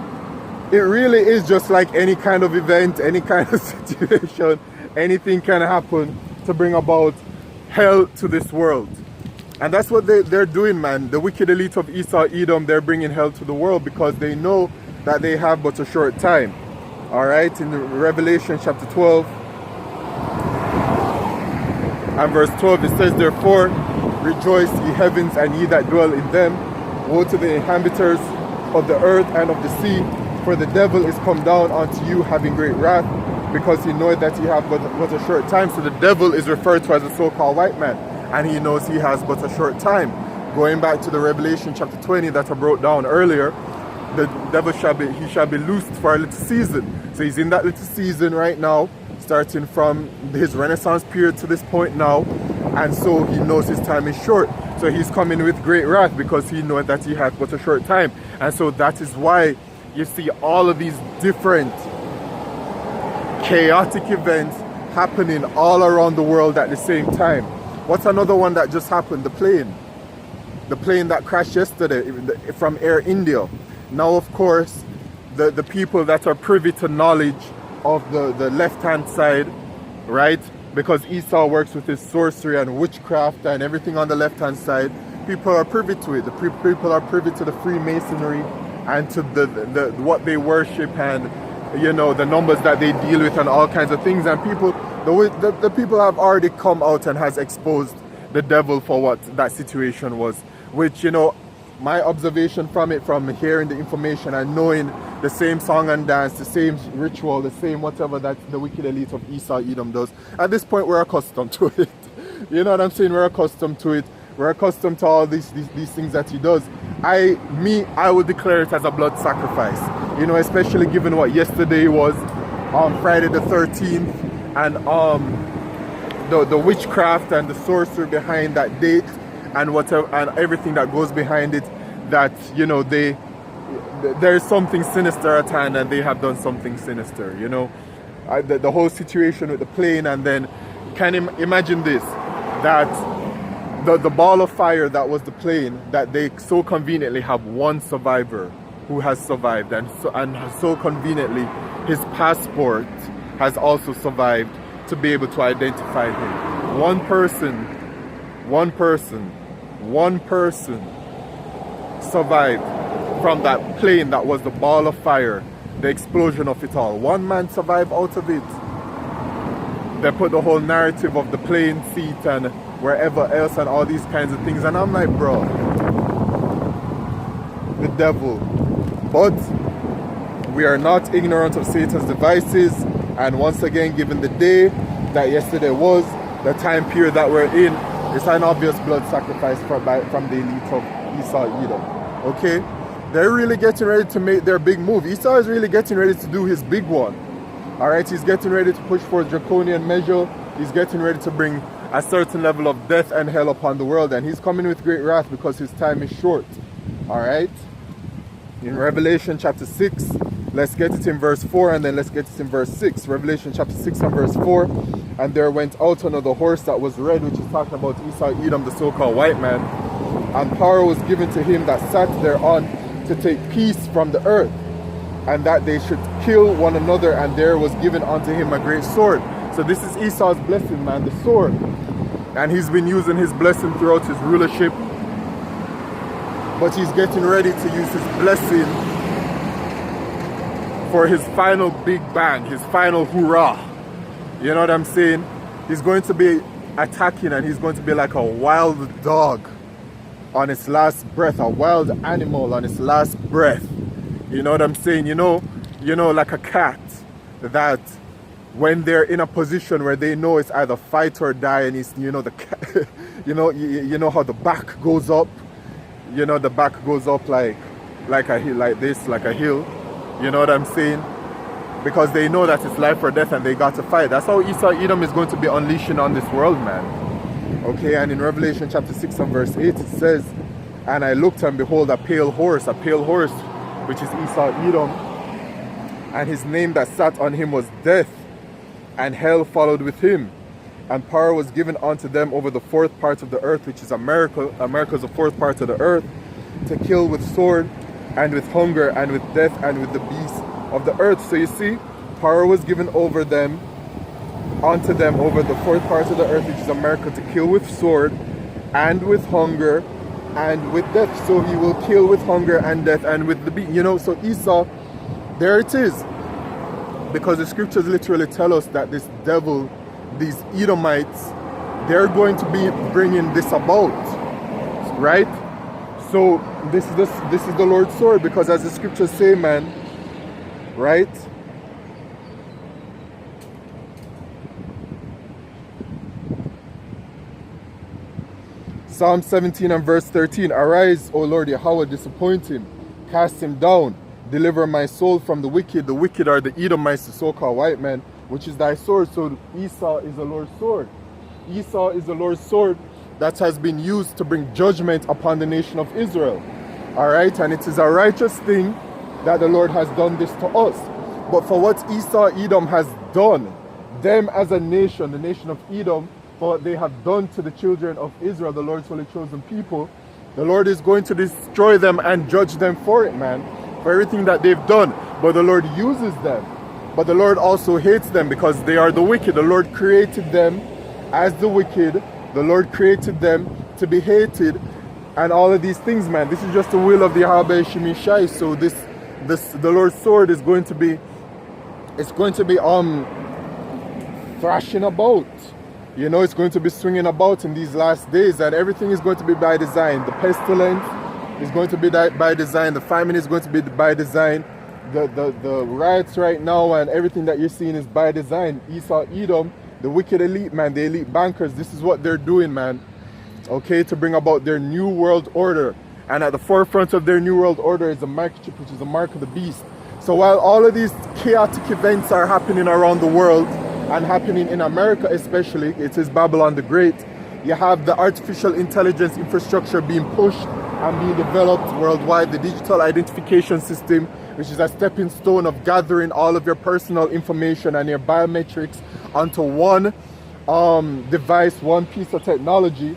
it really is just like any kind of event, any kind of situation, anything can happen to bring about hell to this world. And that's what they're doing, man. The wicked elite of Esau, Edom, they're bringing hell to the world because they know that they have but a short time. All right, in Revelation chapter 12 and verse 12, it says, therefore, rejoice, ye heavens, and ye that dwell in them. Woe to the inhabitants of the earth and of the sea, For the devil is come down unto you having great wrath, because he knoweth that he hath but a short time. So the devil is referred to as a so-called white man, and he knows he has but a short time. Going back to the Revelation chapter 20 that I brought down earlier, the devil shall be loosed for a little season. So he's in that little season right now, starting from his Renaissance period to this point now, and so he knows his time is short. So he's coming with great wrath because he knows that he hath but a short time. And so that is why you see all of these different chaotic events happening all around the world at the same time. What's another one that just happened? The plane that crashed yesterday from Air India. Now, of course, the people that are privy to knowledge of the left-hand side, right? Because Esau works with his sorcery and witchcraft and everything on the left-hand side. People are privy to it. The people are privy to the Freemasonry and to the what they worship, and you know, the numbers that they deal with and all kinds of things. And people, the people have already come out and has exposed the devil for what that situation was, which, you know, my observation from it, from hearing the information and knowing the same song and dance, the same ritual, the same whatever that the wicked elite of Esau Edom does, at this point we're accustomed to it. You know what I'm saying? We're accustomed to it. We're accustomed to all these things that he does. I would declare it as a blood sacrifice. You know, especially given what yesterday was, Friday the 13th, and the witchcraft and the sorcery behind that date, and whatever, and everything that goes behind it, that, you know, there is something sinister at hand, and they have done something sinister, you know. The whole situation with the plane, and then can imagine this, that the ball of fire that was the plane, that they so conveniently have one survivor who has survived, and so conveniently his passport has also survived to be able to identify him. One person survived from that plane that was the ball of fire, the explosion of it all. One man survived out of it. They put the whole narrative of the plane seat and wherever else and all these kinds of things, and I'm like, bro, the devil. But we are not ignorant of Satan's devices, and once again, given the day that yesterday was, the time period that we're in, it's an obvious blood sacrifice from the elite of Esau Edom. Okay? They're really getting ready to make their big move. Esau is really getting ready to do his big one. Alright, he's getting ready to push for a draconian measure. He's getting ready to bring a certain level of death and hell upon the world, and he's coming with great wrath because his time is short. Alright? In Revelation chapter 6, let's get it in verse 4, and then let's get it in verse 6. Revelation chapter 6 and verse 4. And there went out another horse that was red, which is talking about Esau Edom, the so-called white man. And power was given to him that sat thereon to take peace from the earth, and that they should kill one another, and there was given unto him a great sword. So this is Esau's blessing, man, the sword. And he's been using his blessing throughout his rulership, but he's getting ready to use his blessing for his final big bang, his final hoorah. You know what I'm saying? He's going to be attacking, and he's going to be like a wild dog on its last breath, a wild animal on its last breath. You know what I'm saying? You know, like a cat, that when they're in a position where they know it's either fight or die, and it's, you know, the cat, you know how the back goes up. You know, the back goes up like a hill, like this, like a hill. You know what I'm saying? Because they know that it's life or death, and they got to fight. That's how Esau Edom is going to be unleashing on this world, man. Okay, and in Revelation chapter 6 and verse 8 it says, and I looked, and behold a pale horse, which is Esau Edom, and his name that sat on him was Death, and hell followed with him. And power was given unto them over the fourth part of the earth, which is America. America is the fourth part of the earth, to kill with sword, and with hunger, and with death, and with the beasts of the earth. So you see, power was given over them, unto them, over the fourth part of the earth, which is America, to kill with sword, and with hunger, and with death. So he will kill with hunger and death, and with the beast. You know, so Esau, there it is. Because the scriptures literally tell us that this devil, these Edomites, they're going to be bringing this about, right? So this is the Lord's sword, because as the scriptures say, man, right? Psalm 17 and verse 13. Arise, O Lord Yahweh, disappoint him, cast him down, deliver my soul from the wicked. The wicked are the Edomites, the so-called white men, which is thy sword. So Esau is the Lord's sword. Esau is the Lord's sword that has been used to bring judgment upon the nation of Israel. Alright, and it is a righteous thing that the Lord has done this to us. But for what Esau, Edom has done, them as a nation, the nation of Edom, for what they have done to the children of Israel, the Lord's holy chosen people, the Lord is going to destroy them and judge them for it, man, for everything that they've done. But the Lord uses them. But the Lord also hates them because they are the wicked. The Lord created them as the wicked. The Lord created them to be hated and all of these things, man. This is just the will of the Yahweh Shemishai. So the Lord's sword is going to be, it's going to be thrashing about. You know, it's going to be swinging about in these last days, and everything is going to be by design. The pestilence is going to be by design. The famine is going to be by design. The riots right now and everything that you're seeing is by design. Esau, Edom, the wicked elite, man, the elite bankers, this is what they're doing, man. Okay, to bring about their new world order. And at the forefront of their new world order is the microchip, which is the mark of the beast. So while all of these chaotic events are happening around the world, and happening in America especially, it is Babylon the Great, you have the artificial intelligence infrastructure being pushed and being developed worldwide, the digital identification system, which is a stepping stone of gathering all of your personal information and your biometrics onto one device, one piece of technology,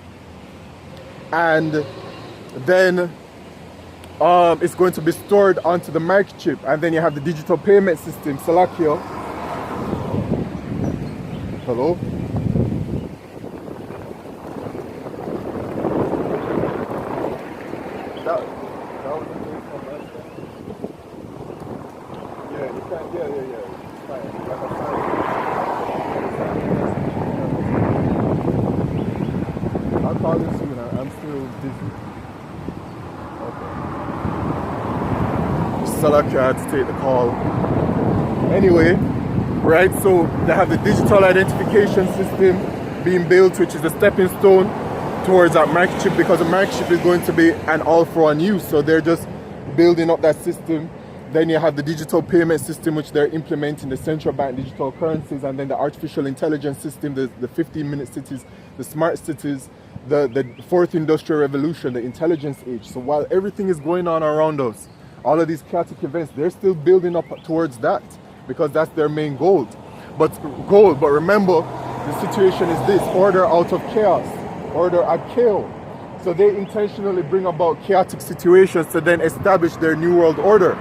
and then it's going to be stored onto the microchip, and then you have the digital payment system, Salakio. Hello? That was the place from last time. Yeah, you can, yeah. It's fine. Like a fine. I'll call you soon. I'm still busy. Okay. Salak, I had to take the call. Anyway. Right, so they have the digital identification system being built, which is a stepping stone towards that microchip, because the microchip is going to be an all-for-one use. So they're just building up that system. Then you have the digital payment system, which they're implementing, the central bank digital currencies, and then the artificial intelligence system, the 15-minute cities, the smart cities, the fourth industrial revolution, the intelligence age. So while everything is going on around us, all of these chaotic events, they're still building up towards that, because that's their main goal. But remember, the situation is this: order out of chaos, order at chaos. So they intentionally bring about chaotic situations to then establish their new world order.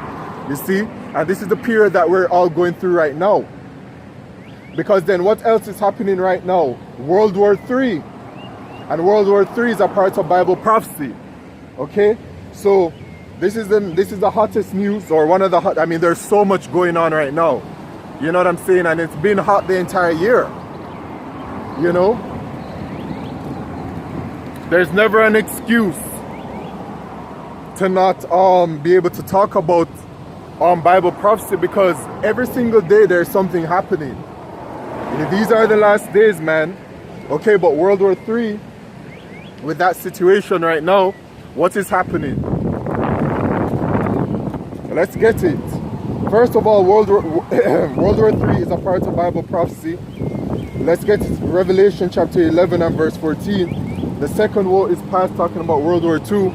You see? And this is the period that we're all going through right now. Because then what else is happening right now? World War III. And World War III is a part of Bible prophecy. Okay? So this is the hottest news, or one of the hot. I mean, there's so much going on right now. You know what I'm saying? And it's been hot the entire year. You know? There's never an excuse to not be able to talk about Bible prophecy, because every single day there's something happening. These are the last days, man. Okay, but World War III, with that situation right now, what is happening? Let's get it. First of all, World War III is a part of Bible prophecy. Let's get it. Revelation chapter 11 and verse 14. The second woe is past, talking about World War II.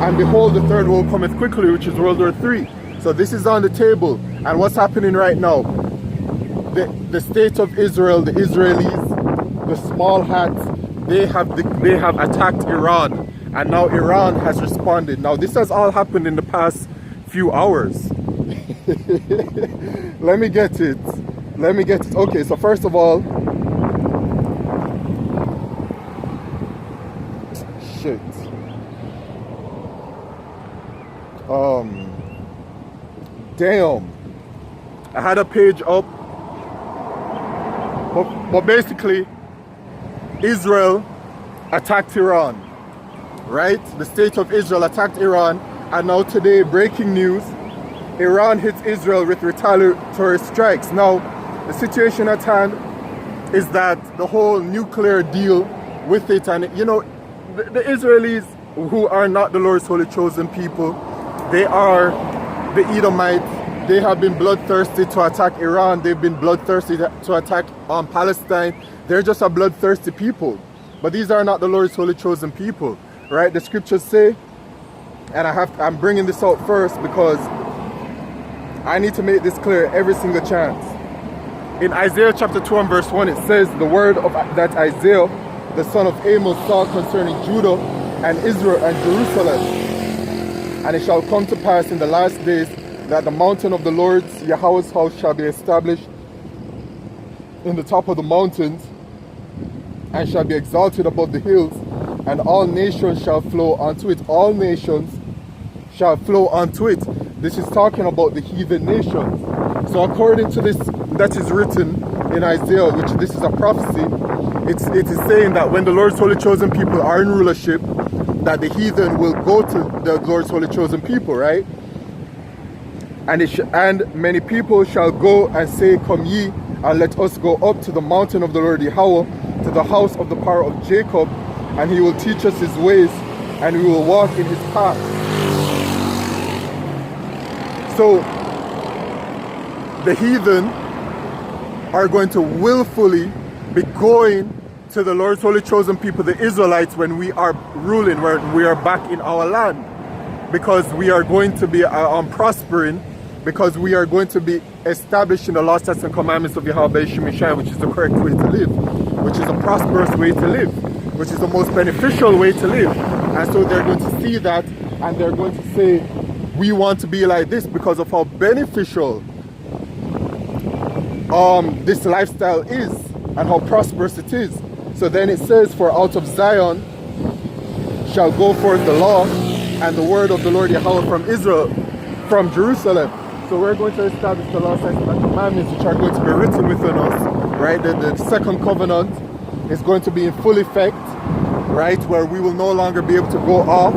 And behold, the third woe cometh quickly, which is World War III. So this is on the table. And what's happening right now? The state of Israel, the Israelis, the small hats, they have attacked Iran. And now Iran has responded. Now this has all happened in the past few hours. Let me get it. Okay, so first of all, shit. Damn. I had a page up. But basically, Israel attacked Iran. Right? The state of Israel attacked Iran, and now today, breaking news, Iran hits Israel with retaliatory strikes. Now, the situation at hand is that the whole nuclear deal with it, and you know, the Israelis, who are not the Lord's holy chosen people, they are the Edomites. They have been bloodthirsty to attack Iran. They've been bloodthirsty to attack Palestine. They're just a bloodthirsty people. But these are not the Lord's holy chosen people, right? The scriptures say, and I'm bringing this out first because I need to make this clear every single chance. In Isaiah chapter 2 and verse 1, it says, the word of that Isaiah, the son of Amos, saw concerning Judah and Israel and Jerusalem. And it shall come to pass in the last days that the mountain of the Lord's Yahweh's house shall be established in the top of the mountains, and shall be exalted above the hills, and all nations shall flow unto it. All nations shall flow unto it. This is talking about the heathen nations. So according to this that is written in Isaiah, which this is a prophecy, it is saying that when the Lord's holy chosen people are in rulership, that the heathen will go to the Lord's holy chosen people, right? And many people shall go and say, come ye, and let us go up to the mountain of the Lord Yahweh, to the house of the power of Jacob, and he will teach us his ways, and we will walk in his paths. So the heathen are going to willfully be going to the Lord's holy chosen people, the Israelites, when we are ruling, when we are back in our land, because we are going to be prospering, because we are going to be establishing the law, statutes, and commandments of Yahweh Shemishai, which is the correct way to live, which is a prosperous way to live, which is the most beneficial way to live. And so they're going to see that, and they're going to say, we want to be like this because of how beneficial this lifestyle is and how prosperous it is. So then it says, for out of Zion shall go forth the law and the word of the Lord Yahweh from Israel, from Jerusalem. So we're going to establish the law, statutes, and commandments which are going to be written within us, right? The second covenant is going to be in full effect, right? Where we will no longer be able to go off.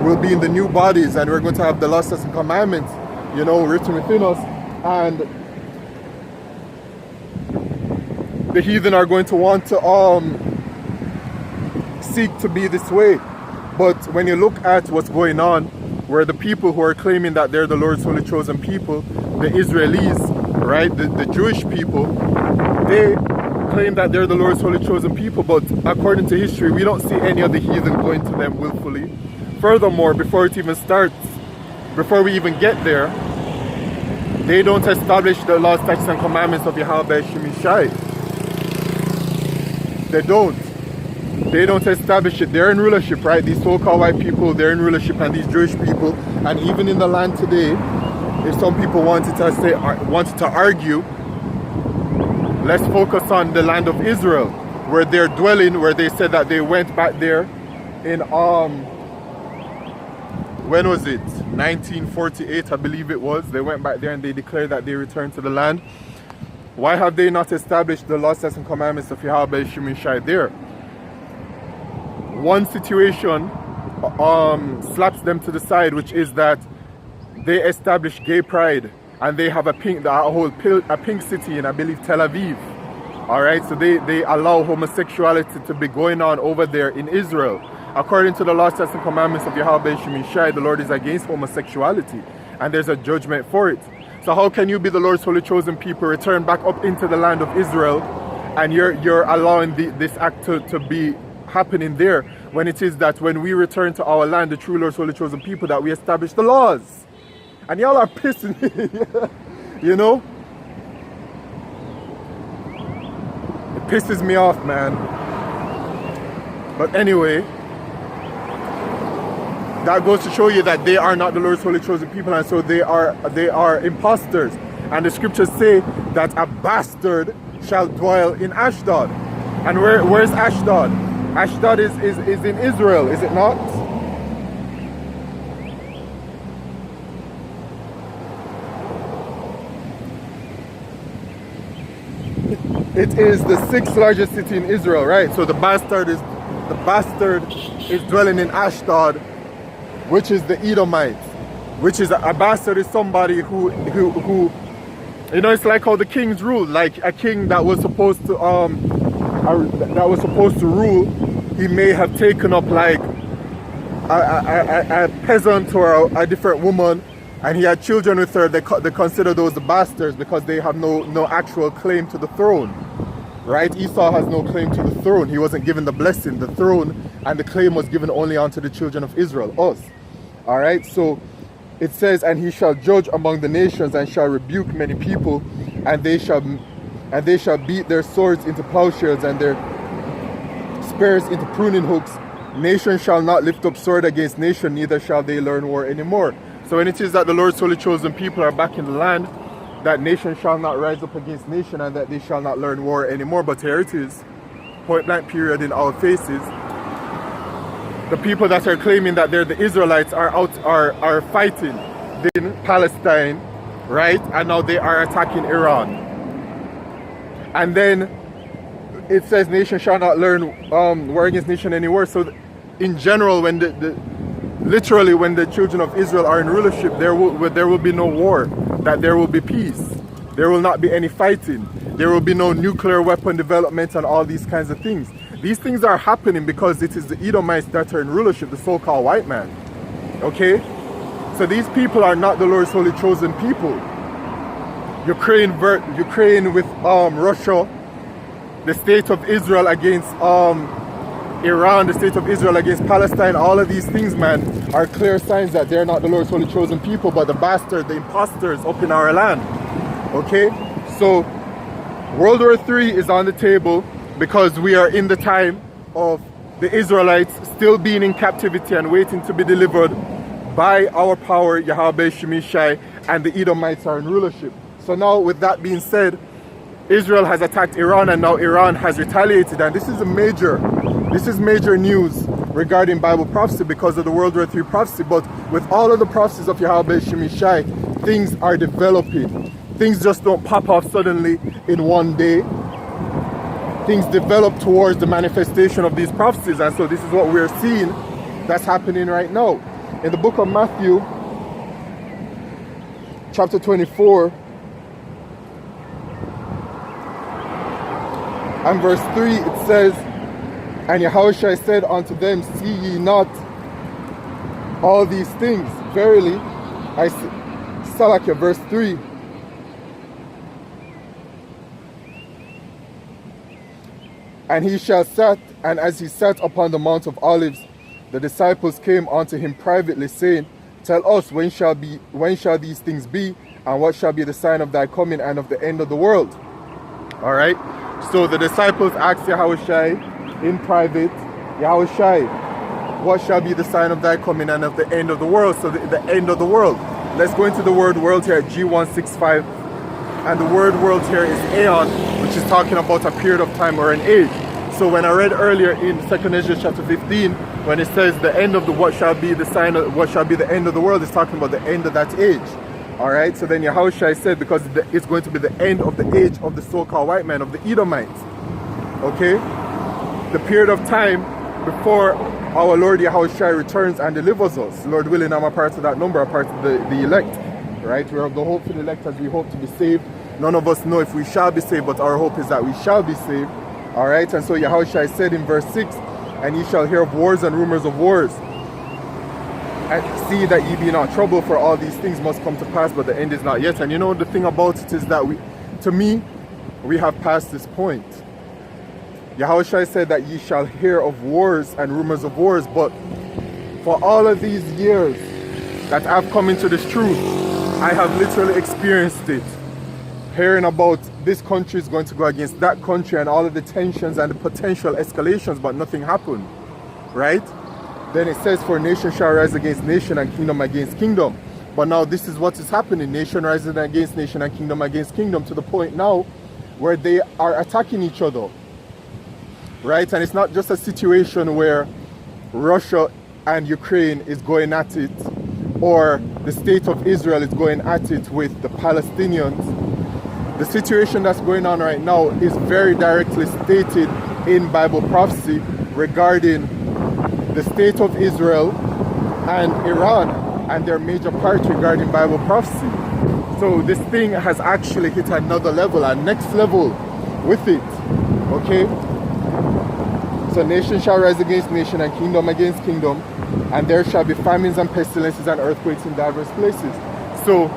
We'll be in the new bodies, and we're going to have the law, statutes, and commandments, you know, written within us. And the heathen are going to want to seek to be this way. But when you look at what's going on, where the people who are claiming that they're the Lord's holy chosen people, the Israelis, right, the Jewish people, they claim that they're the Lord's holy chosen people, but according to history, we don't see any of the heathen going to them willfully. Furthermore, before it even starts, before we even get there, they don't establish the law, statutes, and commandments of Yahweh Shemishai. They don't. They don't establish it. They're in rulership, right? These so-called white people, they're in rulership, and these Jewish people, and even in the land today, if some people wanted to argue, let's focus on the land of Israel, where they're dwelling, where they said that they went back there in when was it? 1948, I believe it was. They went back there and they declared that they returned to the land. Why have they not established the law, statutes, and commandments of Yahweh Shemishai there? One situation slaps them to the side, which is that they establish gay pride, and they have a pink city in, I believe, Tel Aviv. All right, so they allow homosexuality to be going on over there in Israel. According to the law, statutes, and commandments of Yahweh Shemishai, the Lord is against homosexuality, and there's a judgment for it. So how can you be the Lord's holy chosen people, return back up into the land of Israel, and you're allowing this act to be happening there, when it is that when we return to our land, the true Lord's holy chosen people, that we establish the laws? And y'all are pissing me, you know? It pisses me off, man. But anyway, that goes to show you that they are not the Lord's holy chosen people, and so they are imposters. And the scriptures say that a bastard shall dwell in Ashdod. And where's Ashdod? Ashdod is in Israel, is it not? It is the 6th largest city in Israel, right? So the bastard is dwelling in Ashdod, which is the Edomites. which is a bastard is somebody who you know, it's like how the kings rule. Like a king that was supposed to rule, he may have taken up like a peasant or a different woman, and he had children with her. They consider those the bastards because they have no actual claim to the throne, right? Esau has no claim to the throne. He wasn't given the blessing, the throne, and the claim was given only unto the children of Israel, us. All right, so it says, and he shall judge among the nations and shall rebuke many people, and they shall beat their swords into plowshares and their spears into pruning hooks. Nation shall not lift up sword against nation, neither shall they learn war anymore. So when it is that the Lord's holy chosen people are back in the land, that nation shall not rise up against nation, and that they shall not learn war anymore. But here it is, point blank period in our faces. The people that are claiming that they're the Israelites are fighting in Palestine, right? And now they are attacking Iran. And then it says nation shall not learn war against nation anymore. So in general, when literally when the children of Israel are in rulership, there will be no war, that there will be peace. There will not be any fighting. There will be no nuclear weapon development and all these kinds of things. These things are happening because it is the Edomites that are in rulership, the so-called white man. Okay? So these people are not the Lord's holy chosen people. Ukraine with Russia, the state of Israel against Iran, the state of Israel against Palestine, all of these things, man, are clear signs that they're not the Lord's holy chosen people, but the bastards, the imposters up in our land. Okay? So World War III is on the table because we are in the time of the Israelites still being in captivity and waiting to be delivered by our power, Yahweh Shemishai, and the Edomites are in rulership. So now, with that being said, Israel has attacked Iran, and now Iran has retaliated, and this is major news regarding Bible prophecy because of the World War III prophecy. But with all of the prophecies of Yahweh Shemishai, things are developing. Things just don't pop off suddenly in one day. Things develop towards the manifestation of these prophecies, and so this is what we're seeing that's happening right now. In the book of Matthew, chapter 24, and verse 3, it says, and Yahushua said unto them, see ye not all these things? Verily, I say, Salakia, verse 3, and he shall sat, and as he sat upon the Mount of Olives, the disciples came unto him privately, saying, tell us, when shall these things be, and what shall be the sign of thy coming and of the end of the world? All right. So the disciples asked Yahushua in private, Yahushua, what shall be the sign of thy coming and of the end of the world? So the end of the world. Let's go into the word world here at G165. And the word world here is aeon, which is talking about a period of time or an age. So when I read earlier in 2nd Ezra chapter 15, when it says the end of the what shall be the sign of what shall be the end of the world, it's talking about the end of that age. Alright, so then Yahushua said, because it's going to be the end of the age of the so-called white man, of the Edomites. Okay? The period of time before our Lord Yahushua returns and delivers us. Lord willing, I'm a part of that number, a part of the elect. Right? We're of the hope for the elect as we hope to be saved. None of us know if we shall be saved, but our hope is that we shall be saved. Alright, and so Yahushua said in verse 6, and ye shall hear of wars and rumors of wars. And see that ye be not troubled, for all these things must come to pass, but the end is not yet. And you know, the thing about it is that we have passed this point. Yahushua said that ye shall hear of wars and rumors of wars, but for all of these years that I've come into this truth, I have literally experienced it. Hearing about this country is going to go against that country and all of the tensions and the potential escalations, but nothing happened, right? Then it says, for nation shall rise against nation and kingdom against kingdom. But now this is what is happening. Nation rising against nation and kingdom against kingdom, to the point now where they are attacking each other, right? And it's not just a situation where Russia and Ukraine is going at it, or the state of Israel is going at it with the Palestinians. The situation that's going on right now is very directly stated in Bible prophecy regarding the state of Israel and Iran. and their major part regarding Bible prophecy. So this thing has actually hit another level, a next level with it. Okay? So nation shall rise against nation and kingdom against kingdom, and there shall be famines and pestilences and earthquakes in diverse places. So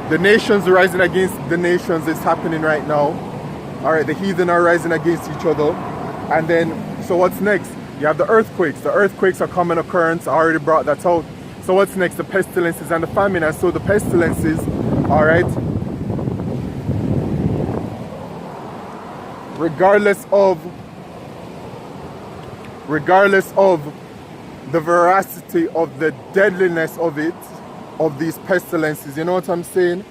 the nations rising against the nations is happening right now. All right, the heathen are rising against each other. And then, so what's next? You have the earthquakes. The earthquakes are common occurrence. I already brought that out. So what's next? The pestilences and the famine. And so the pestilences, all right, regardless of the veracity of the deadliness of it, of these pestilences, you know what I'm saying?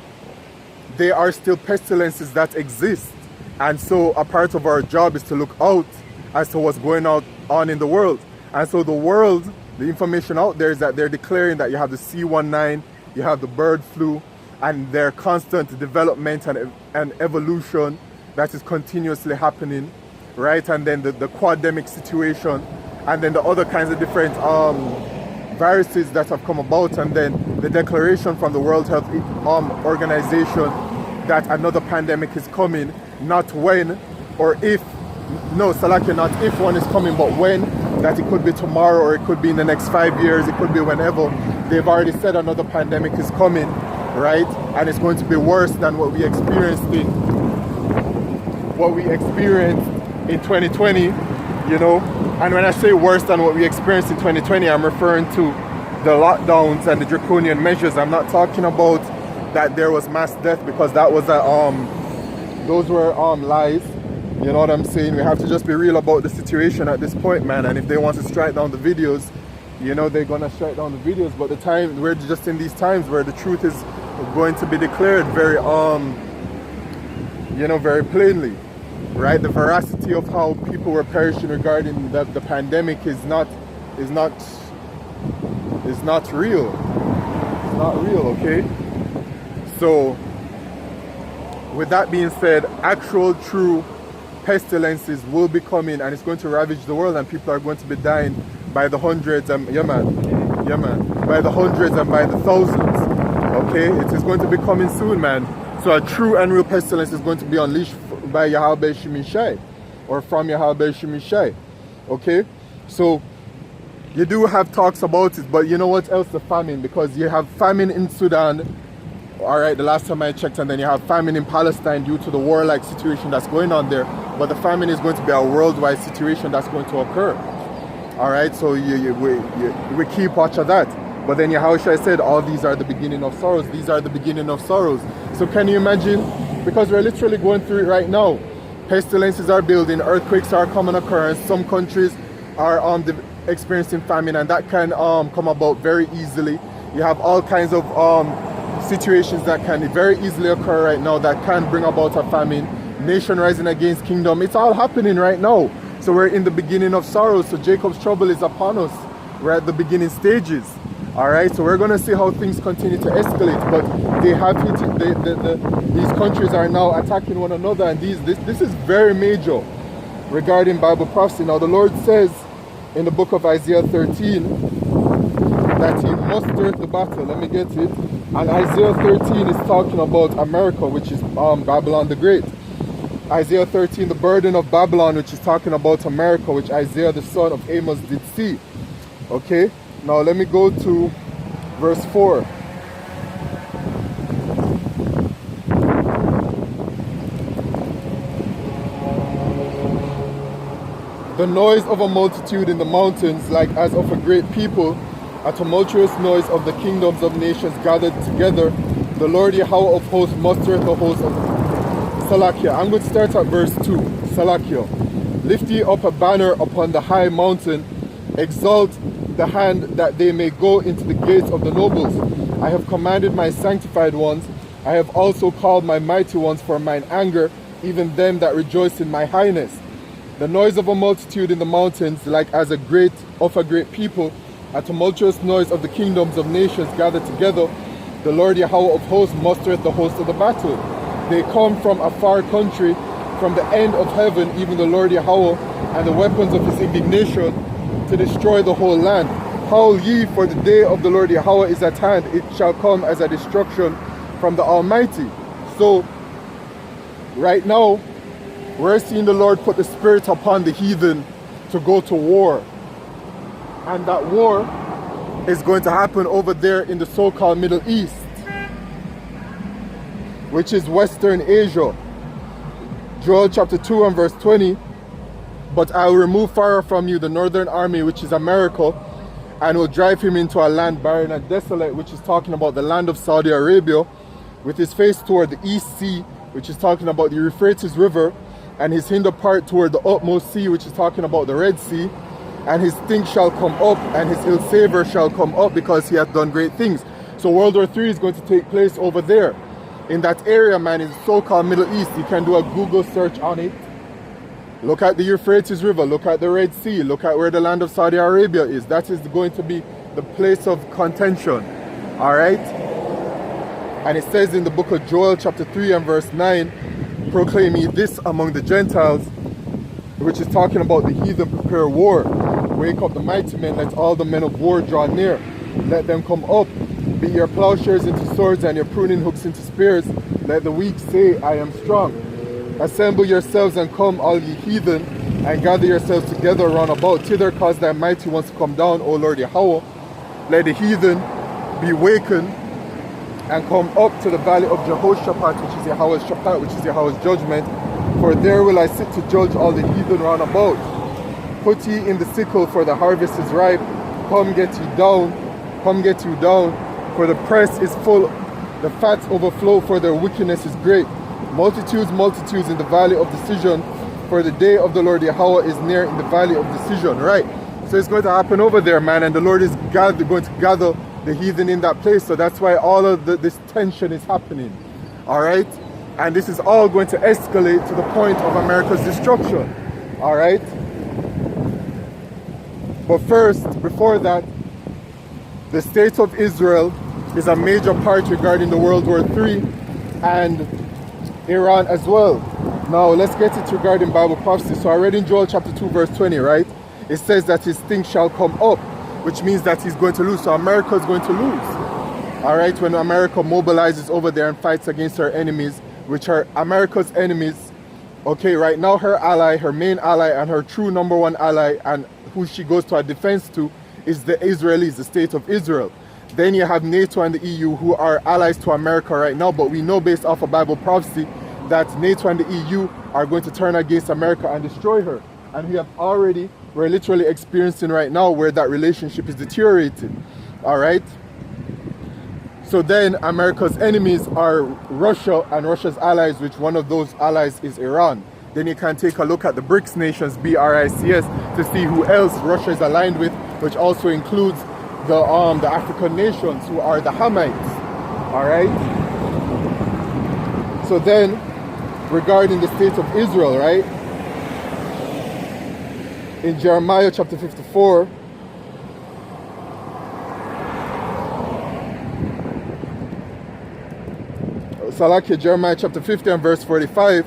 They are still pestilences that exist. And so a part of our job is to look out as to what's going on in the world. And so the world, the information out there is that they're declaring that you have the C19, you have the bird flu, and their constant development and evolution that is continuously happening, right? And then the quademic situation, and then the other kinds of different viruses that have come about, and then the declaration from the World Health Organization that another pandemic is coming, not when or if, no, Salakia, not if one is coming, but when, that it could be tomorrow or it could be in the next 5 years, it could be whenever. They've already said another pandemic is coming, right? And it's going to be worse than what we experienced in 2020, you know. And when I say worse than what we experienced in 2020, I'm referring to the lockdowns and the draconian measures. I'm not talking about that there was mass death, because that was those were lies. You know what I'm saying? We have to just be real about the situation at this point, man. And if they want to strike down the videos, you know, they're gonna strike down the videos. But the time, we're just in these times where the truth is going to be declared very you know, very plainly, right? The veracity of how people were perishing regarding the pandemic is not real. It's not real, okay? So with that being said, actual true pestilences will be coming, and it's going to ravage the world, and people are going to be dying by the hundreds and by the hundreds and by the thousands. Okay, it is going to be coming soon, man. So a true and real pestilence is going to be unleashed by Yahweh Shemishai, or from Yahweh Shemishai. Okay, so you do have talks about it, but you know what else? The famine, because you have famine in Sudan. All right, the last time I checked, and then you have famine in Palestine due to the warlike situation that's going on there. But the famine is going to be a worldwide situation that's going to occur. All right, so we keep watch of that. But then Yahushua said, all these are the beginning of sorrows. These are the beginning of sorrows. So can you imagine? Because we're literally going through it right now. Pestilences are building, earthquakes are a common occurrence. Some countries are experiencing famine, and that can come about very easily. You have all kinds of situations that can very easily occur right now that can bring about a famine. Nation rising against kingdom. It's all happening right now. So we're in the beginning of sorrows. So Jacob's trouble is upon us. We're at the beginning stages. All right, so we're going to see how things continue to escalate. But they have hit these countries are now attacking one another, and this is very major regarding Bible prophecy. Now the Lord says in the book of Isaiah 13 that he mustered the battle. Let me get it. And Isaiah 13 is talking about America, which is Babylon the Great. Isaiah 13, the burden of Babylon, which is talking about America, which Isaiah the son of Amos did see. Okay, now let me go to verse 4. The noise of a multitude in the mountains, like as of a great people, a tumultuous noise of the kingdoms of nations gathered together. The Lord Yahweh of hosts mustereth the host of Salakia. I'm going to start at verse 2. Salakia. Lift ye up a banner upon the high mountain. Exalt the hand that they may go into the gates of the nobles. I have commanded my sanctified ones. I have also called my mighty ones for mine anger, even them that rejoice in my highness. The noise of a multitude in the mountains, like as a great people, a tumultuous noise of the kingdoms of nations gathered together. The Lord Yahweh of hosts mustereth the host of the battle. They come from a far country, from the end of heaven, even the Lord Yahweh, and the weapons of his indignation to destroy the whole land. Howl ye, for the day of the Lord Yahweh is at hand. It shall come as a destruction from the Almighty. So, right now, we're seeing the Lord put the Spirit upon the heathen to go to war. And that war is going to happen over there in the so-called Middle East, which is Western Asia. Joel chapter 2 and verse 20. But I will remove far from you the northern army, which is America, and will drive him into a land barren and desolate, which is talking about the land of Saudi Arabia, with his face toward the east sea, which is talking about the Euphrates River, and his hinder part toward the utmost sea, which is talking about the Red Sea. And his stink shall come up, and his ill savor shall come up, because he hath done great things. So World War III is going to take place over there, in that area, man, in the so-called Middle East. You can do a Google search on it. Look at the Euphrates River, look at the Red Sea, look at where the land of Saudi Arabia is. That is going to be the place of contention. Alright? And it says in the book of Joel chapter 3 and verse 9, proclaim ye this among the Gentiles, which is talking about the heathen prepare war. Wake up the mighty men, let all the men of war draw near. Let them come up, beat your plowshares into swords and your pruning hooks into spears. Let the weak say, I am strong. Assemble yourselves and come, all ye heathen, and gather yourselves together round about. Thither cause thy mighty ones to come down, O Lord Yahweh. Let the heathen be wakened and come up to the valley of Jehoshaphat, which is Yahweh's Shaphat, which is Yahweh's judgment. For there will I sit to judge all the heathen round about. Put ye in the sickle, for the harvest is ripe. Come get you down, for the press is full, the fats overflow, for their wickedness is great. Multitudes, multitudes in the valley of decision, for the day of the Lord Yahweh is near in the valley of decision. Right? So it's going to happen over there, man, and the Lord is going to gather the heathen in that place. So that's why all of this tension is happening. Alright? And this is all going to escalate to the point of America's destruction. Alright? But first, before that, the state of Israel is a major part regarding the World War III and Iran as well. Now let's get it regarding Bible prophecy. So I read in Joel chapter 2 verse 20, right? It says that his thing shall come up, which means that he's going to lose. So America is going to lose. Alright, when America mobilizes over there and fights against her enemies, which are America's enemies. Okay, right now her ally, her main ally, and her true number one ally, and who she goes to a defense to, is the Israelis, the state of Israel. Then you have NATO and the EU, who are allies to America right now, but we know based off of Bible prophecy that NATO and the EU are going to turn against America and destroy her. And we're literally experiencing right now where that relationship is deteriorating. Alright? So then America's enemies are Russia and Russia's allies, which one of those allies is Iran. Then you can take a look at the BRICS nations, BRICS, to see who else Russia is aligned with, which also includes the African nations, who are the Hamites. Alright? So then, regarding the state of Israel, right? In Jeremiah chapter 54, Jeremiah chapter 50 and verse 45,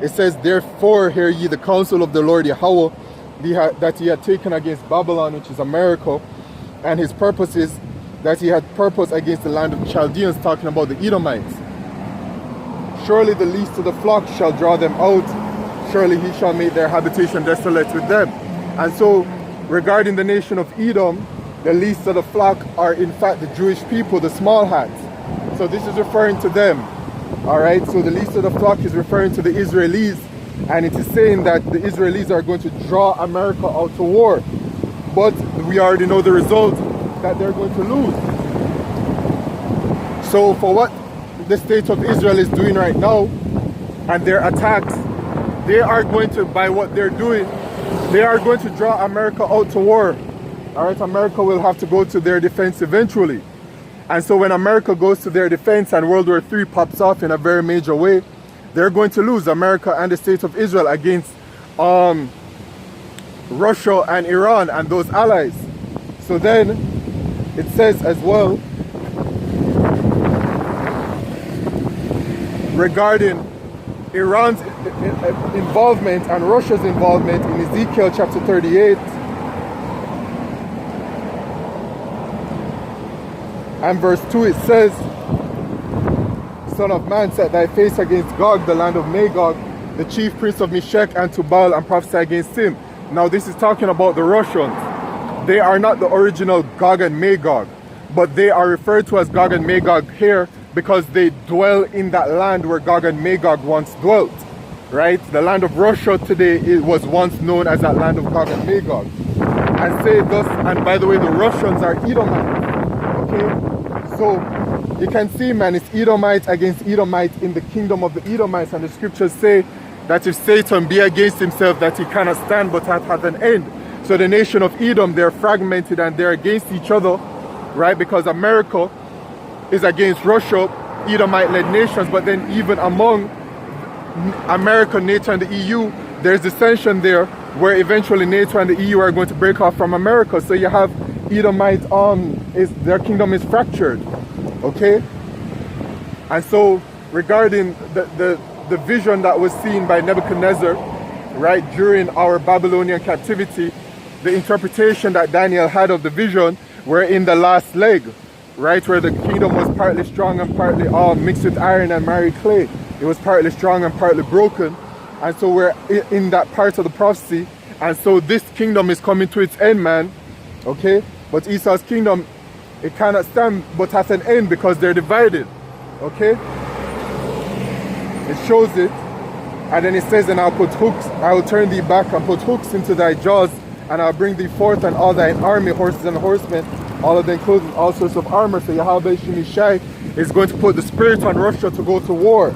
it says, therefore hear ye the counsel of the Lord Yahweh, that he had taken against Babylon, which is America, and his purposes, that he had purpose against the land of the Chaldeans, talking about the Edomites. Surely the least of the flock shall draw them out, surely he shall make their habitation desolate with them. And so, regarding the nation of Edom, the least of the flock are in fact the Jewish people, the small hats. So this is referring to them. Alright, so the least of the flock is referring to the Israelis, and it is saying that the Israelis are going to draw America out to war. But we already know the result, that they're going to lose. So for what the state of Israel is doing right now, and their attacks, they are going to, by what they're doing, they are going to draw America out to war. Alright, America will have to go to their defense eventually. And so when America goes to their defense and World War III pops off in a very major way, they're going to lose, America and the state of Israel, against Russia and Iran and those allies. So then it says as well, regarding Iran's involvement and Russia's involvement in Ezekiel chapter 38, And verse 2 it says, Son of man, set thy face against Gog, the land of Magog, the chief prince of Meshech and Tubal, and prophesy against him. Now this is talking about the Russians. They are not the original Gog and Magog, but they are referred to as Gog and Magog here because they dwell in that land where Gog and Magog once dwelt. Right? The land of Russia today, it was once known as that land of Gog and Magog. And say thus, and by the way, the Russians are Edomites. Okay? So you can see, man, it's Edomite against Edomite in the kingdom of the Edomites, and the scriptures say that if Satan be against himself, that he cannot stand but hath an end. So the nation of Edom, they're fragmented and they're against each other, right? Because America is against Russia, Edomite-led nations, but then even among America, NATO, and the EU, there's dissension there where eventually NATO and the EU are going to break off from America. So you have Edomite, their kingdom is fractured, okay? And so regarding the vision that was seen by Nebuchadnezzar, right, during our Babylonian captivity, the interpretation that Daniel had of the vision were in the last leg, right, where the kingdom was partly strong and partly mixed with iron and marry clay. It was partly strong and partly broken. And so we're in that part of the prophecy. And so this kingdom is coming to its end, man. Okay? But Esau's kingdom, it cannot stand but hath an end because they're divided. Okay? It shows it. And then it says, and I'll put hooks, I will turn thee back and put hooks into thy jaws, and I'll bring thee forth and all thine army, horses and horsemen, all of them clothed in all sorts of armor. So Yahweh Shemishai is going to put the spirit on Russia to go to war.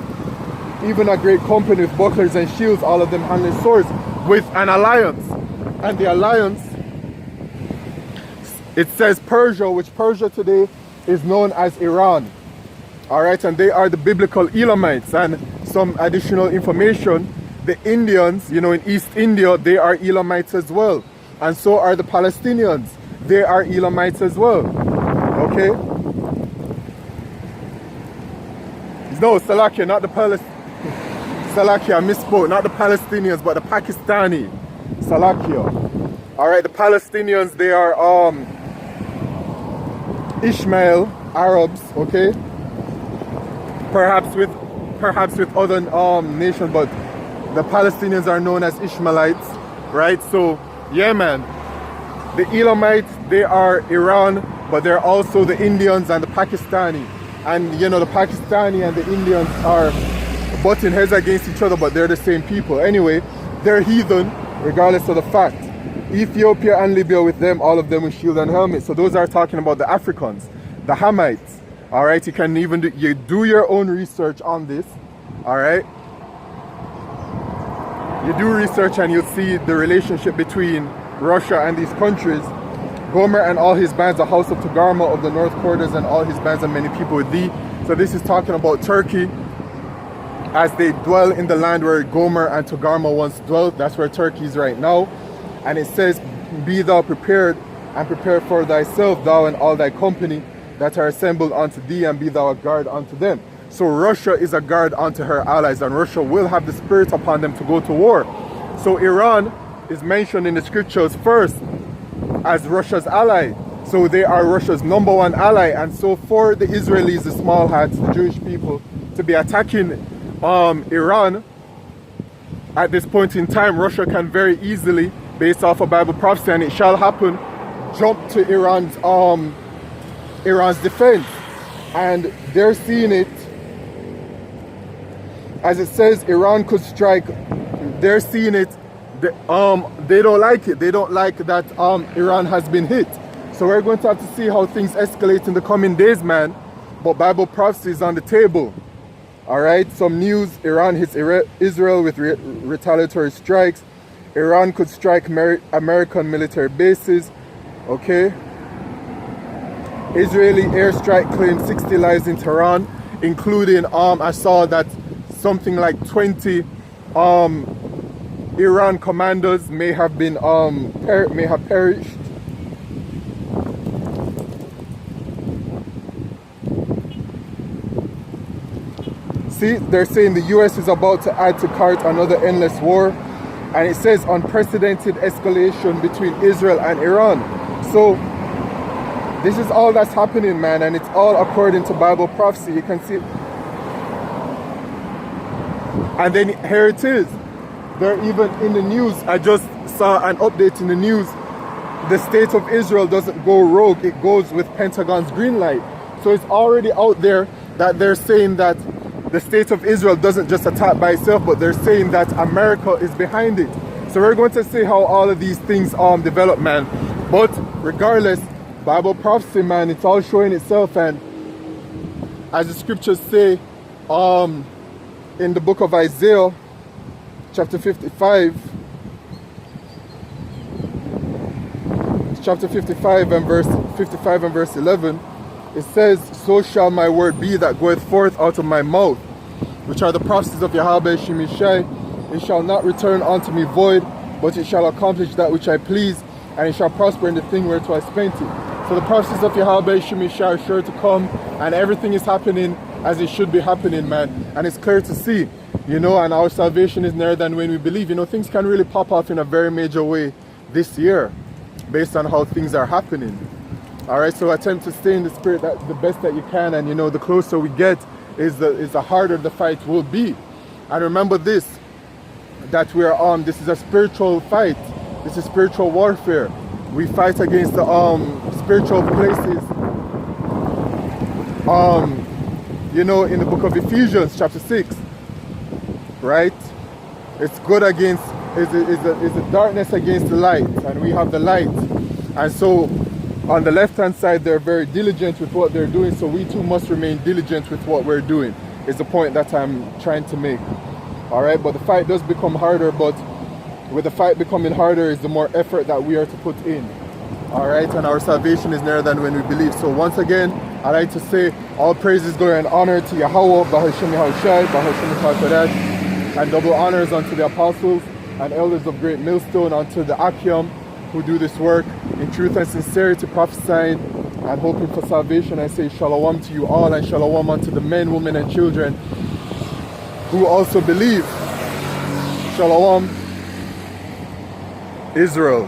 Even a great company with bucklers and shields, all of them handling swords, with an alliance. And the alliance, it says Persia, which Persia today is known as Iran. Alright, and they are the biblical Elamites. And some additional information, the Indians, you know, in East India, they are Elamites as well. And so are the Palestinians. They are Elamites as well. Okay? No, Salakia, not the Salakia, I misspoke. Not the Palestinians, but the Pakistani. Salakia. Alright, the Palestinians, they are Ishmael Arabs, okay? Perhaps with other nations, but the Palestinians are known as Ishmaelites, right? So, yeah, man. The Elamites, they are Iran, but they're also the Indians and the Pakistani. And, you know, the Pakistani and the Indians are butting heads against each other, but they're the same people. Anyway, they're heathen, regardless of the fact. Ethiopia and Libya with them, all of them with shield and helmet. So those are talking about the Africans, the Hamites. All right, you can even do your own research on this. All right, you do research and you'll see the relationship between Russia and these countries. Gomer and all his bands, the house of Togarmah of the north quarters, and all his bands and many people with thee. So this is talking about Turkey as they dwell in the land where Gomer and Togarmah once dwelt. That's where Turkey is right now. And it says, be thou prepared, and prepare for thyself, thou and all thy company that are assembled unto thee, and be thou a guard unto them. So Russia is a guard unto her allies, and Russia will have the spirit upon them to go to war. So Iran is mentioned in the scriptures first as Russia's ally. So they are Russia's #1 ally. And so for the Israelis, the small hats, the Jewish people, to be attacking Iran at this point in time, Russia can very easily, based off of Bible prophecy, and it shall happen, jump to Iran's defense. And they're seeing it, as it says, Iran could strike. They're seeing it. They don't like it. They don't like that Iran has been hit. So we're going to have to see how things escalate in the coming days, man. But Bible prophecy is on the table. All right, some news. Iran hits Israel with retaliatory strikes. Iran could strike American military bases. Okay. Israeli airstrike claimed 60 lives in Tehran, including I saw that something like 20 Iran commanders may have been may have perished. See, they're saying the US is about to add to cart another endless war, and it says unprecedented escalation between Israel and Iran. So This is all that's happening, man, and it's all according to Bible prophecy. You can see. And then here it is. They're even in the news. I just saw an update in the news. The state of Israel doesn't go rogue. It goes with Pentagon's green light. So it's already out there that they're saying that the state of Israel doesn't just attack by itself, but they're saying that America is behind it. So we're going to see how all of these things develop, man. But regardless, Bible prophecy, man, it's all showing itself. And as the scriptures say in the book of Isaiah, chapter 55 and verse 11, it says, so shall my word be that goeth forth out of my mouth, which are the prophecies of Yahweh Shemishai. It shall not return unto me void, but it shall accomplish that which I please, and it shall prosper in the thing whereto I spent it. So the prophecies of Yahweh Shemishai are sure to come, and everything is happening as it should be happening, man. And it's clear to see, and our salvation is nearer than when we believe. Things can really pop off in a very major way this year, based on how things are happening. Alright, so attempt to stay in the spirit that the best that you can, and the closer we get is the harder the fight will be. And remember this, that this is a spiritual fight. This is spiritual warfare. We fight against the spiritual places. In the book of Ephesians chapter 6, right? It's good against is the darkness against the light, and we have the light. And so on the left hand side, they're very diligent with what they're doing, so we too must remain diligent with what we're doing, is the point that I'm trying to make. Alright, but the fight does become harder, but with the fight becoming harder is the more effort that we are to put in. Alright, and our salvation is nearer than when we believe. So once again, I'd like to say all praises, glory, and honor to Yahweh, Bahashem Yahushai, Bahashem Yahushai, and double honors unto the apostles and elders of Great Millstone, unto the Akim, who do this work in truth and sincerity, prophesying and hoping for salvation. I say shalom to you all, and shalom unto the men, women, and children who also believe. Shalom, Israel.